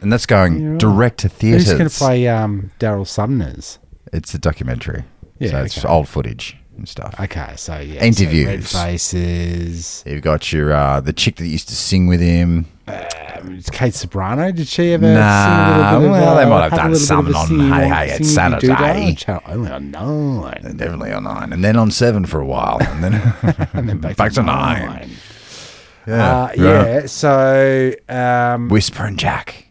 and that's going direct to theatres. Who's going to play Daryl Sumner's? It's a documentary. Yeah, so it's old footage and stuff. Okay, so yeah, interviews, so Red Faces. You've got your the chick that used to sing with him. Kate Sobrano. Did she ever? Nah, sing a little bit of, they might have done a little something bit of on a Hey It's Saturday. Only on 9. Definitely on 9, and then on 7 for a while, and then and then back to 9. Yeah. So Whisper and Jack.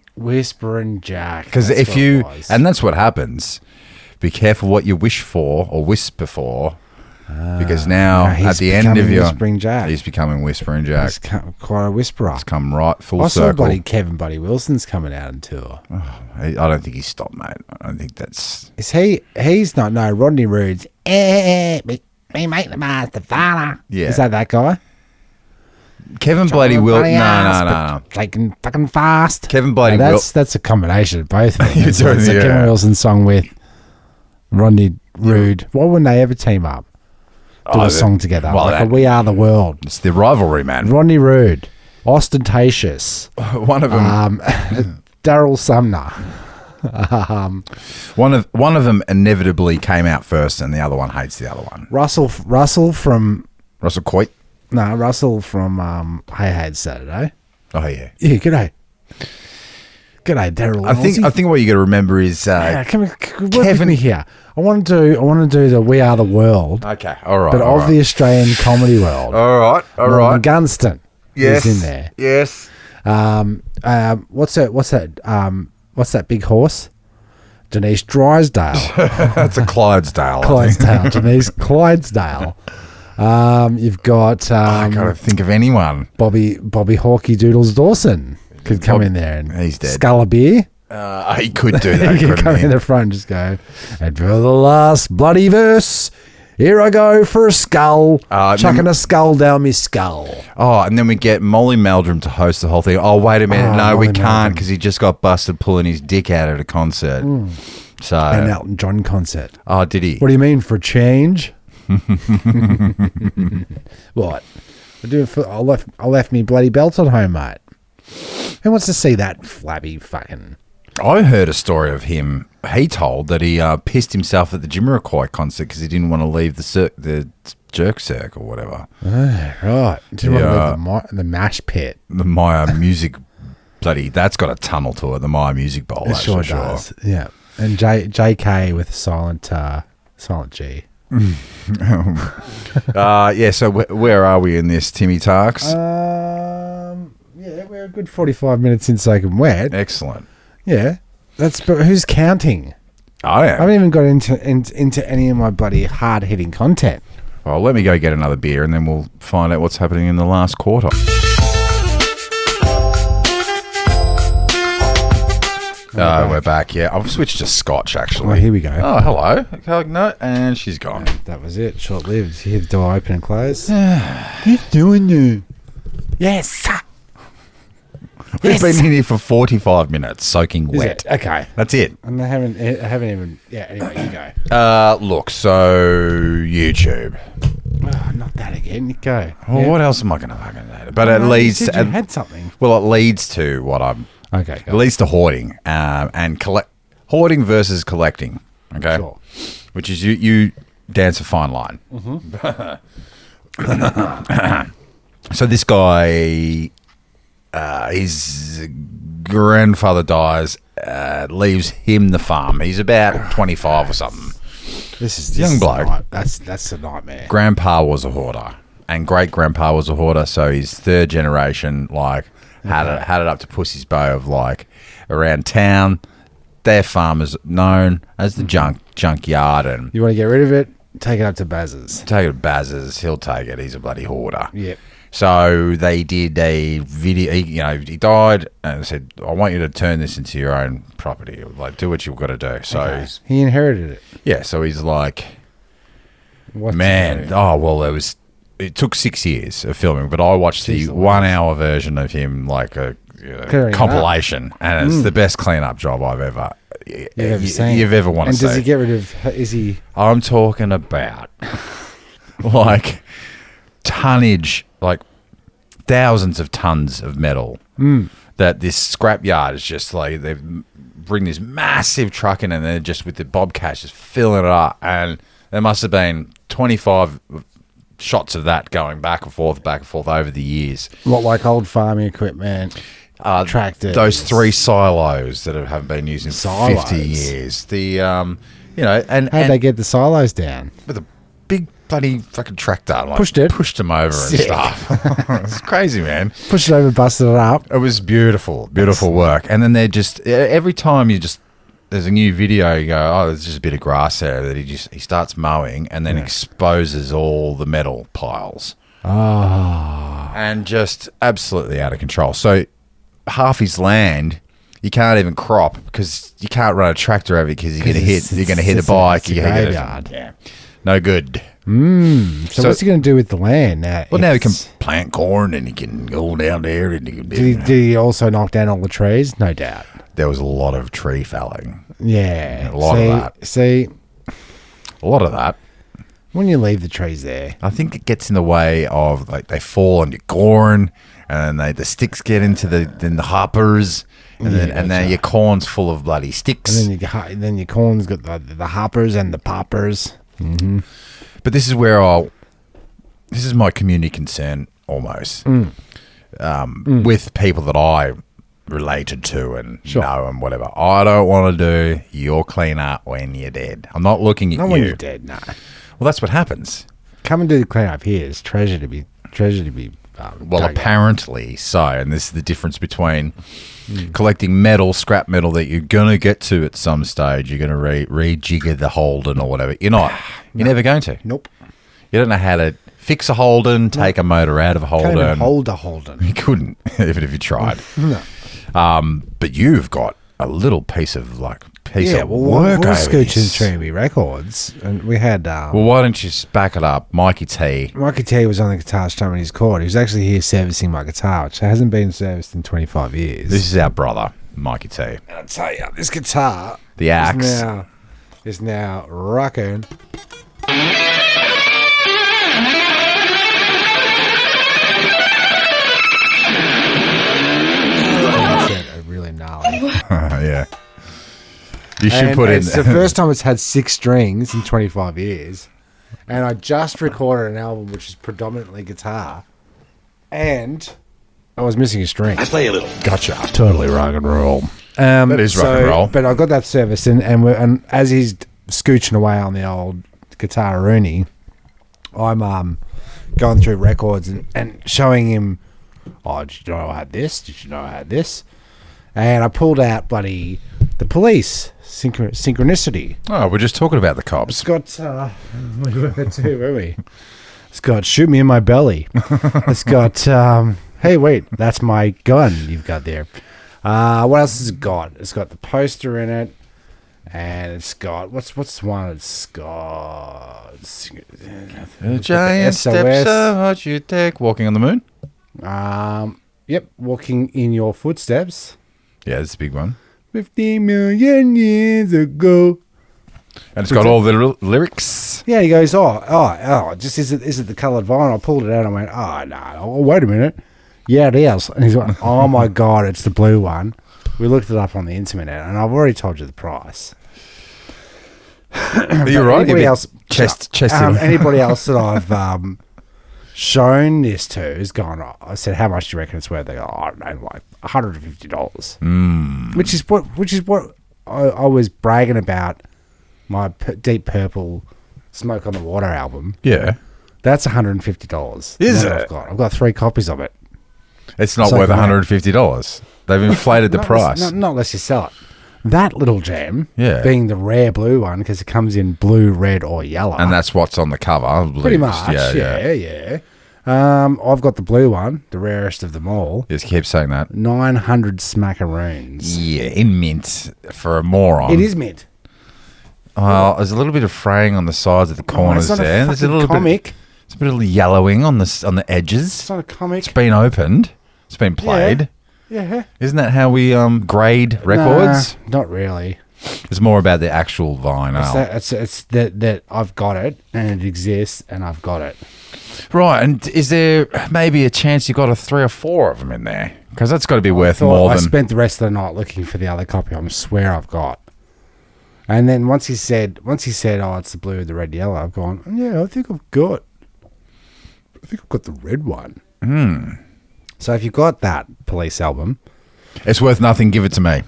Because and that's what happens. Be careful what you wish for or whisper for. Because now at the end of your Whispering Jack, he's becoming Whispering Jack. He's quite a whisperer. He's come right full I circle. saw Kevin Buddy Wilson's coming out on tour. I don't think he's stopped, mate. I don't think that's. Is he? He's not. No, Rodney Rude's. We make the master father. Yeah. Is that guy? Kevin Bloody Will. No. Taking fucking fast. Kevin Bloody no, Will. That's a combination of both. It's doing, a Kevin Wilson song with Rodney Rude. Why wouldn't they ever team up? Do a song together. Well, We Are the World. It's the rivalry, man. Rodney Rude, ostentatious. One of them. Daryl Sumner. One of them inevitably came out first, and the other one hates the other one. Russell from Coit. No, Russell from Hey It's Saturday. Oh yeah. Yeah. G'day, Daryl. I think what you got to remember is Kevin with me here. I want to do the We Are the World. Okay, all right. But all of right. the Australian comedy world. All right. Norman Gunston. Yes. is in there. Yes. What's that big horse? Denise Drysdale. That's a Clydesdale. Denise Clydesdale. You've got I gotta think of anyone. Bobby Hawkey Doodles Dawson could come in there and he's dead. Scull a beer. He could do that. He could come in the front and just go, and for the last bloody verse, here I go for a skull, chucking a skull down my skull. Oh, and then we get Molly Meldrum to host the whole thing. Oh, wait a minute. No, we can't because he just got busted pulling his dick out at a concert. So An Elton John concert. Oh, did he? What do you mean, for change? What? I left me bloody belt at home, mate. Who wants to see that flabby fucking... I heard a story of him. He told that he pissed himself at the Jamiroquai concert because he didn't want to leave the jerk circ or whatever. Right. Didn't want to leave the mash pit. The Maya Music bloody... That's got a tunnel to it, the Maya Music Bowl. It sure does. Yeah. And JK with silent G. Yeah, so where are we in this, Timmy Tarks? Yeah, we're a good 45 minutes in Soaking Wet. Excellent. Yeah. But who's counting? I am. I haven't even got into any of my bloody hard-hitting content. Well, let me go get another beer and then we'll find out what's happening in the last quarter. We're back. Yeah, I've switched to Scotch, actually. Oh, here we go. Oh, hello. No, and she's gone. That was it. Short-lived. You hear the door open and close. Who's doing you? Yes. We've been in here for 45 minutes, soaking wet. Okay. That's it. And I haven't even... Yeah, anyway, you go. Look, so YouTube. Oh, not that again. Go. Well, what else am I going to fucking do? But it leads to... You had something. Well, it leads to what I'm... Okay. It leads to hoarding and hoarding versus collecting. Okay. Sure. Which is you dance a fine line. So this guy, his grandfather dies, leaves him the farm. He's about 25 or something. This young is bloke. That's a nightmare. Grandpa was a hoarder, and great grandpa was a hoarder. So his third generation, like, had it up to pussy's bow of like around town. Their farm is known as the junkyard, and You want to get rid of it? Take it up to Baz's. take it to Baz's. He'll take it. He's a bloody hoarder. Yep. So they did a video. He died and said, "I want you to turn this into your own property. Like, do what you've got to do." So He inherited it. yeah. So he's like, What's man. it? Oh well, it took 6 years of filming, but I watched the Jeez Louise. 1 hour version of him, like a Clearing it compilation, and it's the best cleanup job I've ever you've ever want to And see. does he get rid of? Is he? I'm talking about like tonnage, like thousands of tons of metal that this scrapyard is just like they bring this massive truck in and they're just with the bobcats just filling it up, and there must have been 25 shots of that going back and forth over the years. What, like old farming equipment? Tractors. Those 3 silos that haven't been used in Silos. 50 years. The and How'd they get the silos down? with a big bloody fucking tractor, like Pushed them over Sick. and stuff. It's crazy, man. Pushed it over, busted it up. It was beautiful work. And then they're just every time there's a new video, you go, oh, there's just a bit of grass there that he starts mowing and then exposes all the metal piles. Oh. And just absolutely out of control. So half his land you can't even crop because you can't run a tractor over it because you're gonna hit a bike. It's a graveyard. Yeah, no good. So what's he going to do with the land now? Well, now he can plant corn and he can go down there and he can. Did he also knock down all the trees? No doubt. There was a lot of tree felling. Yeah, A lot of that. See, A lot of that. when you leave the trees there, I think it gets in the way of like they fall on your corn and then the sticks get into the hoppers. And then your corn's full of bloody sticks. and then your corn's got the hoppers and the poppers. Mm-hmm. But this is where this is my community concern almost with people that I related to and know and whatever. I don't want to do your cleanup when you're dead. I'm not looking at Not you. when you're dead, no. Well, that's what happens. Come and do the cleanup here. It's treasure to be. Well, dug up. apparently so, and this is the difference between collecting metal, scrap metal that you're gonna get to at some stage. You're gonna rejigger the Holden or whatever. You're not. You're never going to. Nope. You don't know how to fix a Holden, take a motor out of a Holden. Can't even hold a Holden. You couldn't, even if you tried. No. But you've got a little piece of work We're over scooching this. Treby Records, and we had Well, why don't you back it up, Mikey T? Mikey T was on the guitar strumming his chord. He was actually here servicing my guitar, which hasn't been serviced in 25 years. This is our brother, Mikey T. And I'll tell you, this guitar The axe. is now rocking. Really gnarly. Yeah. You should put in. It's the first time it's had 6 strings in 25 years. And I just recorded an album which is predominantly guitar. And I was missing a string. I play a little. Gotcha. Totally rock and roll. That is rock and roll. But I got that service and as he's scooching away on the old guitar Rooney, I'm going through records and showing him, oh, did you know I had this? Did you know I had this? And I pulled out bloody The Police, Synchronicity. Oh, we're just talking about the cops. It's got, where are we? It's got Shoot Me in My Belly. It's got, hey, wait, that's my gun you've got there. What else has it got? It's got the poster in it. And it's got, what's the one? It's got... A giant steps of what you take. Walking on the Moon? Yep, Walking in Your Footsteps. Yeah, that's a big one. 50 million years ago. And it's got all the lyrics. Yeah, he goes, just is it the coloured vinyl? I pulled it out and I went, oh, no, oh, wait a minute. Yeah, it is. And he's like, oh my God, it's the blue one. We looked it up on the internet and I've already told you the price. You're right. Anybody else, chest anybody else that I've shown this to has gone, I said, how much do you reckon it's worth? They go, I don't know, like $150. Which is what I was bragging about my Deep Purple Smoke on the Water album. Yeah. That's $150. Is What it? I've got 3 copies of it. It's not So worth can I- $150. They've inflated the price. Not unless you sell it. That little gem, Yeah. being the rare blue one, because it comes in blue, red, or yellow. And that's what's on the cover, I believe. pretty much. Yeah. I've got the blue one, the rarest of them all. Just keep saying that. 900 smackaroons. Yeah, in mint for a moron. It is mint. There's a little bit of fraying on the sides of the corners it's not there. a There's fucking comic. It's a bit of yellowing on the edges. It's not a comic. It's been opened. It's been played. Yeah. Isn't that how we grade records? Nah, not really. It's more about the actual vinyl. It's that I've got it and it exists and I've got it. Right, and is there maybe a chance you got 3 or 4 of them in there? Because that's got to be worth more I than... spent the rest of the night looking for the other copy. I swear I've got. And then once he said, oh, it's the blue, the red, yellow. I've gone, yeah, I think I've got the red one. So if you've got that Police album, It's worth nothing, give it to me.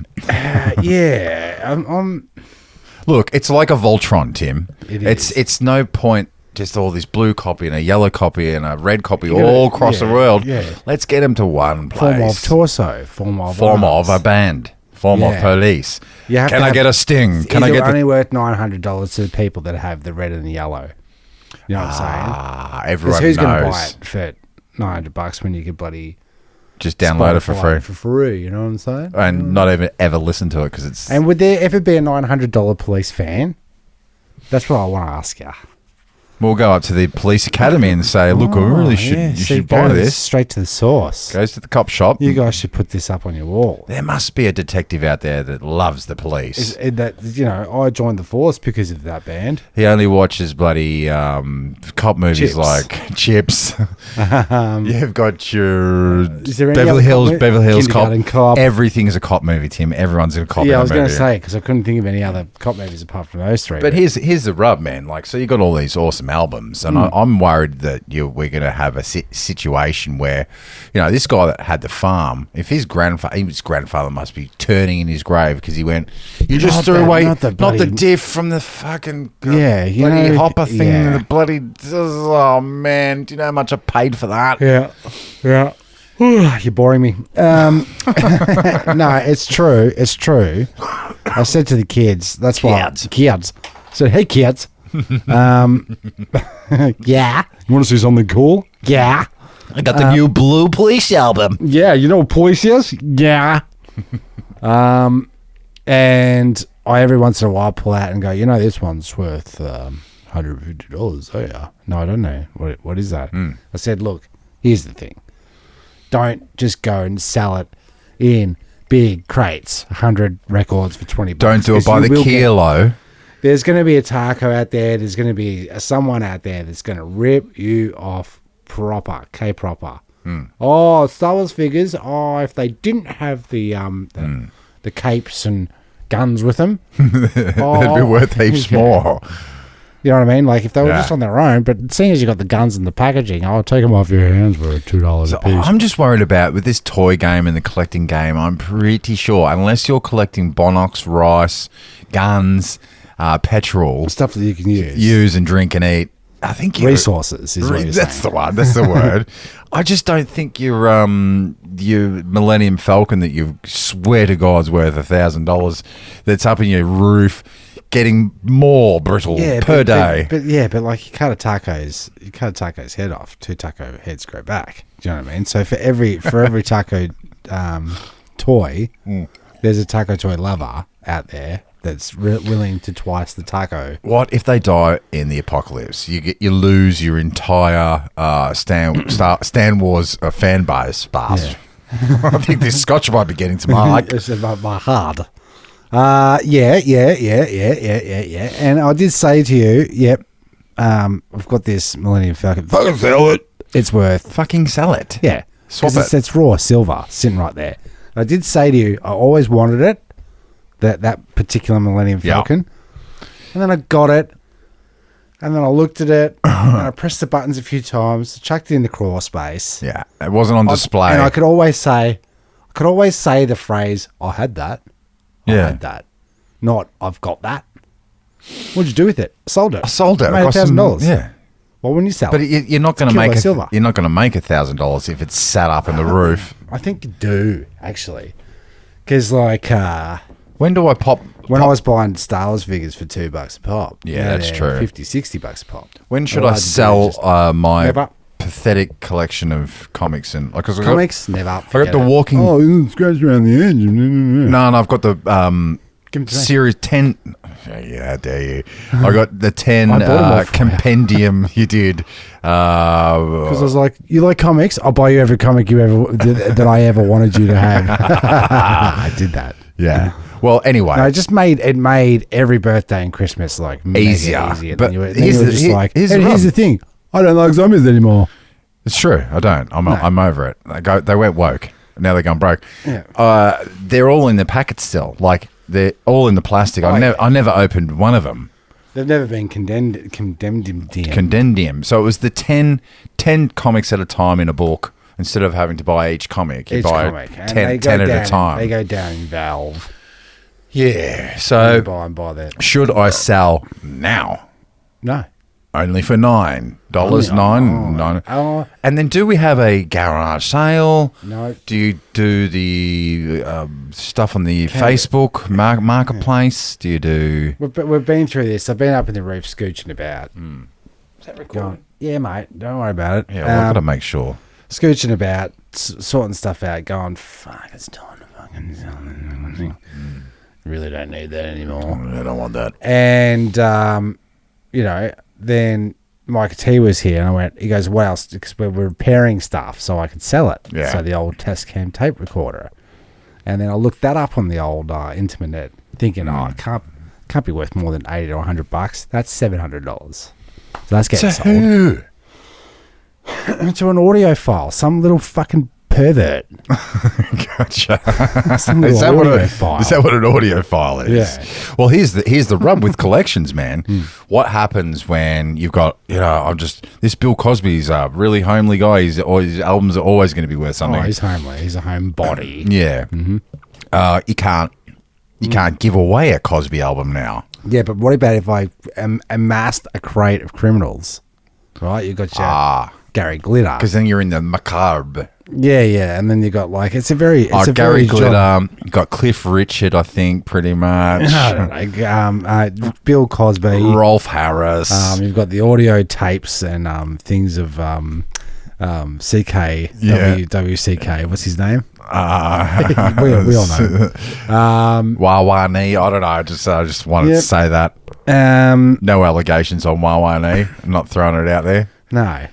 yeah, Look, it's like a Voltron, Tim. It It's no point just all this blue copy and a yellow copy and a red copy gotta- all across the world. yeah. Let's get them to one place. form of torso, form of Form of a band. Form of Yeah. police. You have Can to I have- get a sting? Can I Is it get only worth $900 to the people that have the red and the yellow? You know what I'm saying? Ah, 'Cause everyone who's going to knows. buy it for $900 when you could bloody Just download it for Spotify free. For free, you know what I'm saying? And not even ever listen to it because it's... And would there ever be a $900 police fan? That's what I want to ask you. We'll go up to the police academy and say, look, we really should, you should buy this. Straight to the source. Goes to the cop shop. You guys should put this up on your wall. There must be a detective out there that loves the police. I joined the force because of that band. He only watches bloody cop movies Chips. like Chips. You've got your Is there any Beverly other Hills, cop Beverly Hills Kindergarten cop. Cop. Everything's a cop movie, Tim. Everyone's a cop. Yeah, in I was a going to movie. say, because I couldn't think of any other cop movies apart from those 3. But here's the rub, man. Like, so you got all these awesome albums, and I'm worried that we're going to have a situation where, this guy that had the farm, if his grandfather must be turning in his grave because he went, you just threw away not the diff from the fucking bloody hopper thing, the bloody, oh man, do you know how much I paid for that? Yeah. You're boring me. No, it's true. It's true. I said to the kids, that's why. Kids. I said, hey, kids. Yeah. You want to see something cool? Yeah. I got the new Blue Police album. Yeah. You know what police is? Yeah. And I every once in a while pull out and go, this one's worth $150. Oh, yeah. No, I don't know. What is that? I said, look, here's the thing. Don't just go and sell it in big crates, 100 records for $20. Don't do it by the kilo. There's going to be a taco out there. There's going to be someone out there that's going to rip you off proper, K-proper. Oh, Star Wars figures. Oh, if they didn't have the capes and guns with them, They'd be worth heaps more. You know what I mean? Like if they were just on their own, but seeing as you got the guns and the packaging, I'll take them off your hands for $2 a piece. I'm just worried about with this toy game and the collecting game. I'm pretty sure unless you're collecting Bonox, rice, guns, petrol, stuff that you can use and drink and eat. I think resources is what you're that's saying. the one. That's the word. I just don't think your Millennium Falcon that you swear to God's worth $1,000 that's up in your roof getting more brittle per day. But like you cut a taco's head off, 2 taco heads grow back. Do you know what I mean? So for every taco toy, there's a taco toy lover out there that's willing to twice the taco. What if they die in the apocalypse? You lose your entire Stan Wars fan base. I think this scotch might be getting to Mark. It's about my heart. Yeah. And I did say to you, yep, I've got this Millennium Falcon. Fucking sell it. It's worth. Fucking sell it. Yeah. Swap it. It's raw silver sitting right there. I did say to you, I always wanted it, that particular Millennium Falcon. And then I got it. And then I looked at it. and I pressed the buttons a few times, chucked it in the crawl space. Yeah, it wasn't on display. And I could always say the phrase, I had that. I had that. Not, I've got that. What'd you do with it? Sold it. I sold it. Made $1,000. Yeah. Well, when you sell But it, you're not going to killed make by silver. You're not going to make $1,000 if it's sat up in the roof. I think you do, actually. Because, like, When do I pop? when I was buying Star Wars figures for $2 a pop. Yeah, now that's they're true. $50-$60 a pop. When should All I had to do sell is just my never. pathetic collection of comics and like? 'Cause Comics? Never. I got the Walking. Oh, it scratched around the edge. No, I've got the Give 'em to me. series 10. Yeah, how dare you? I got the 10 I bought 'em all for you. compendium. You did. Because I was like, you like comics? I'll buy you every comic you ever that I ever wanted you to have. I did that. Yeah. Well, anyway, No, it made every birthday and Christmas like mega Easier. easier. But Then you were here's just the- like, here's "Hey, the here's rub." the thing. I don't like zombies anymore. it's true. I don't. I'm over it. They went woke. Now they're gone broke. Yeah. They're all in the packet still. Like they're all in the plastic. I never opened one of them. They've never been condemned. Condendium. So it was the 10 comics at a time in a book instead of having to buy each comic. You Each buy comic. And 10, they go 10 at down, a time. They go down in Valve. Yeah. You So buy and buy that. should I sell now? No. Only for $9. $9. Oh, And then do we have a garage sale? no. Do you do the stuff on the Facebook marketplace? Do you do... We've been through this. I've been up in the roof scooching about. Is that Going, yeah, mate. Don't worry about it. Yeah, well, I've got to make sure. Scooching about, sorting stuff out, going, fuck, it's time to fucking sell it. Really don't need that anymore. I don't want that. And, then Mike T was here, and he goes, what else? Because we're repairing stuff so I could sell it. Yeah. So the old Tascam tape recorder. And then I looked that up on the old internet, thinking, it can't be worth more than $80 to $100. That's $700. So that's getting sold. who? To an audio file, some little fucking pervert. Gotcha. Some Is little that, audio file. what an audio file is? Yeah. Well, here's the rub with collections, man. What happens when you've got, this Bill Cosby's a really homely guy. His albums are always going to be worth something. Oh, he's homely. He's a homebody. Yeah. Mm-hmm. You can't give away a Cosby album now. Yeah, but what about if I amassed a crate of criminals? Right? You got your Gary Glitter. Because then you're in the macabre. Yeah, and then you got like it's a Gary very Glitter. You got Cliff Richard, I think, pretty much. I don't know. Bill Cosby, Rolf Harris. You've got the audio tapes and things of CK, WCK. What's his name? we all know. Wawani. I don't know. I just wanted to say that. No allegations on Wawani. I'm not throwing it out there. No.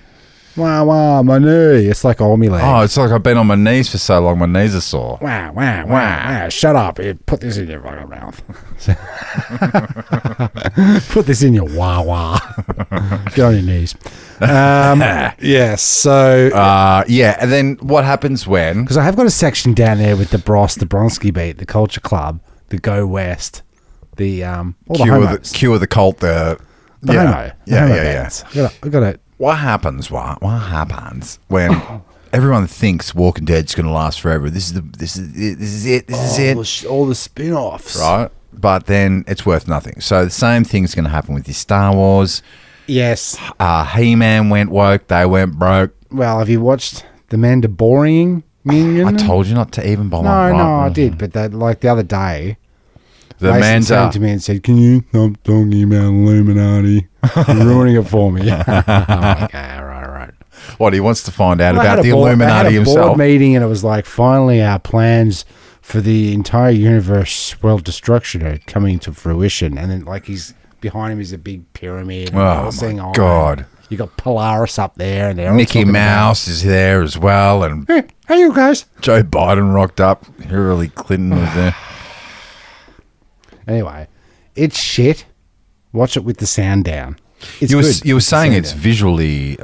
Wow, my knee. It's like all me legs. Oh, it's like I've been on my knees for so long. My knees are sore. Wow. Shut up. Put this in your fucking mouth. Put this in your wah. Get on your knees. Yes. So. And then what happens when? Because I have got a section down there with the Bronski Beat, the Culture Club, the Go West, the all the homos. Cure the cult. The homo. Yeah. I got it. What happens when everyone thinks Walking Dead's going to last forever? This is it. All the spin-offs. Right? But then it's worth nothing. So the same thing's going to happen with your Star Wars. Yes. He-Man went woke. They went broke. Well, have you watched The Mandalorian? I told you not to even bother. No, I did. But that, like the other day, the Mason came to me and said, "Can you stop talking about Illuminati? You're ruining it for me." I'm like, right. What, he wants to find out Well, about the Illuminati himself. himself? Board meeting, and it was like, finally, our plans for the entire universe world destruction are coming to fruition. And then, like, he's behind him is a big pyramid. And Oh, my God. You got Polaris up there, and they're Mickey Mouse is there as well, and hey, you guys. Joe Biden rocked up. Hillary Clinton was there. Anyway, it's shit. Watch it with the sound down. It's You good. were saying it's down. visually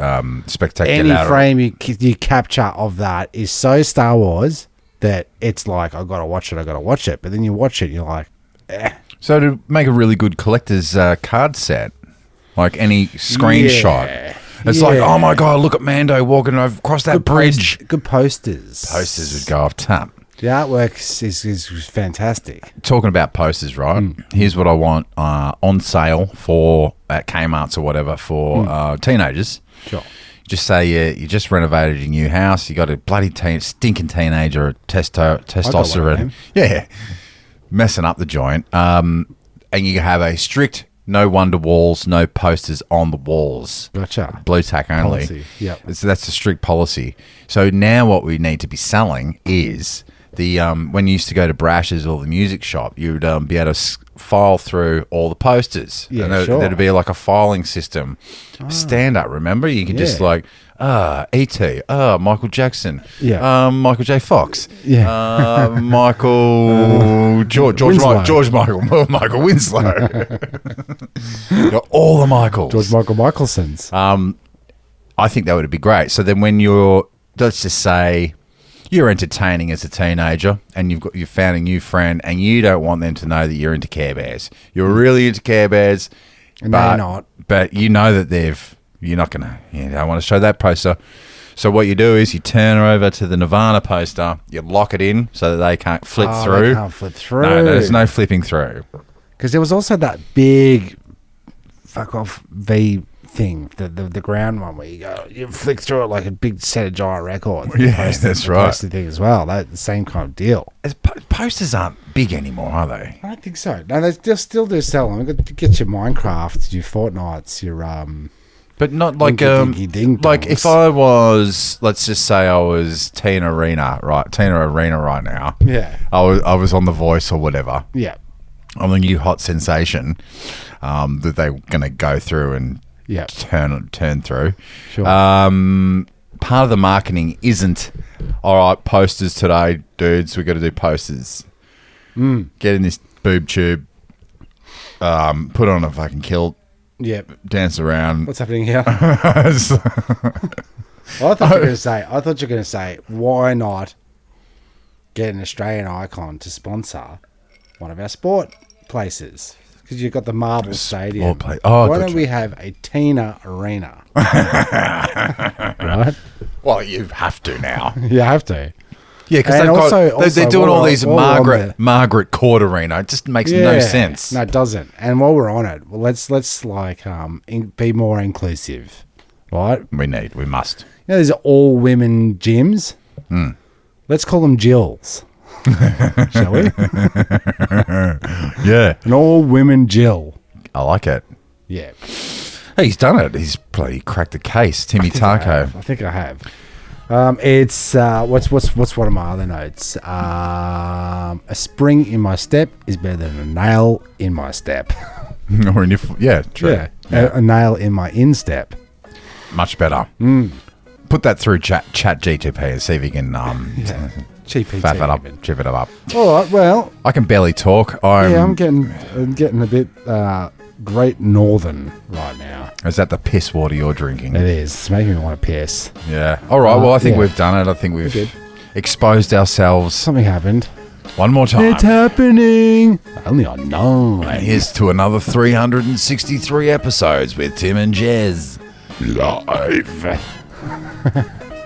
spectacular. Any frame you capture of that is so Star Wars that it's like, I gotta watch it. But then you watch it, and you're like, eh. So to make a really good collector's card set, Like any screenshot. Yeah. It's like, oh my God, look at Mando walking across that bridge. Good posters. Posters would go off tap. The artwork is fantastic. Talking about posters, right? Here's what I want on sale for at Kmart's or whatever for teenagers. Sure. Just say you just renovated your new house. You got a bloody stinking teenager, testosterone. Yeah, messing up the joint. And you have a strict no wonder walls, no posters on the walls. Gotcha. Blue tack only. Policy. Yep. So that's a strict policy. So now what we need to be selling is the when you used to go to Brash's or the music shop, you'd be able to file through all the posters. Yeah, and sure. There'd be like a filing system. Stand up, remember? You can just like, E.T., Michael Jackson, Michael J. Fox, Michael, George Michael Winslow. Got all the Michaels. George Michael Michelson's. I think that would be great. So then when let's just say you're entertaining as a teenager and you've found a new friend and you don't want them to know that you're into Care Bears. You're really into Care Bears. And they're not. But you know that you're not going to, you don't want to show that poster. So what you do is you turn over to the Nirvana poster, you lock it in so that they can't flip through. They can't flip through. No, there's no flipping through. Because there was also that big fuck off V thing, the ground one where you flick through it like a big set of giant records. Yeah, that's right. Poster thing as well. That's the same kind of deal. Posters aren't big anymore, are they? I don't think so. No, they still do sell them. You've got to get your Minecraft, your Fortnites, your But not like Dinky-dinky-ding-dongs. if I was, let's just say I was Tina Arena right now. Yeah. I was on The Voice or whatever. Yeah. On the new hot sensation that they're going to go through and turn through. Sure. Part of the marketing isn't, all right, posters today, dudes, we've got to do posters. Get in this boob tube, put on a fucking kilt. Yep. Dance around. What's happening here? I thought you were going to say, why not get an Australian icon to sponsor one of our sport places? Because you've got the Marble Stadium. Why don't we have a Tina Arena? Right? Well, you have to now. You have to. Yeah, because they're doing all these Margaret Court Arena. It just makes no sense. No, it doesn't. And while we're on it, well, let's like be more inclusive, right? We must. You know, these are all women gyms. Let's call them Jills. Shall we? Yeah. An all women Jill. I like it. Yeah. Hey, he's done it. He's bloody cracked the case. Timmy Taco. I think I have. It's what's one of my other notes? A spring in my step is better than a nail in my step. Or in your true. Yeah. A nail in my instep. Much better. Put that through chat GTP and see if you can chip it up. All right. Well, I can barely talk. I'm getting a bit Great Northern right now. Is that the piss water you're drinking? It is. It's making me want to piss. Yeah. All right. Well, I think we've done it. I think we've exposed ourselves. Something happened. One more time. It's happening. Only on 9. And here's to another 363 episodes with Tim and Jez. Live.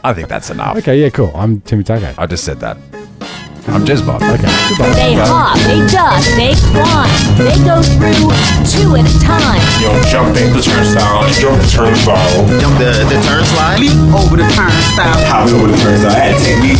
I think that's enough. Okay, yeah, cool. I'm Timmy Taco. I just said that. I'm Jezbot. Okay, goodbye. They hop, they duck, they climb. They go through 2 at a time. Yo, jumping the turnstile, jump the turnstile. Jump the turnstile. Leap over the turnstile. Hop over the turnstile. I had to leap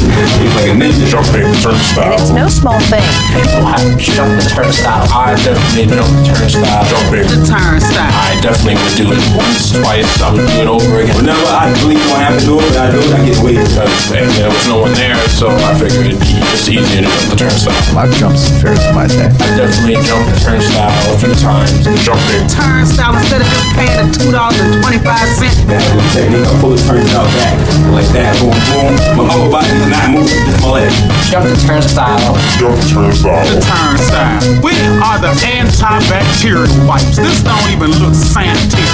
like a ninja. Jumping the turnstile. And it's no small thing. People have to jump the turnstile. I definitely jump the turnstile. Jumping the turnstile. I definitely would do it once, twice. I would do it over again. Whenever I really don't have to do it, but I do it, I get away because there was no one there. So I figured it'd be just easier to jump the turnstile. I've jumped some fairs in my day. I definitely jumped the turnstile a few times. Jumping. Turnstile instead of just paying the $2.25. That was the technique. I pull the turnstile back like that. Boom, boom. My upper body is not moving. Just my leg. Jump the turnstile. Jump the turnstile. The turnstile. We are the antibacterial wipes. This don't even look sanitary.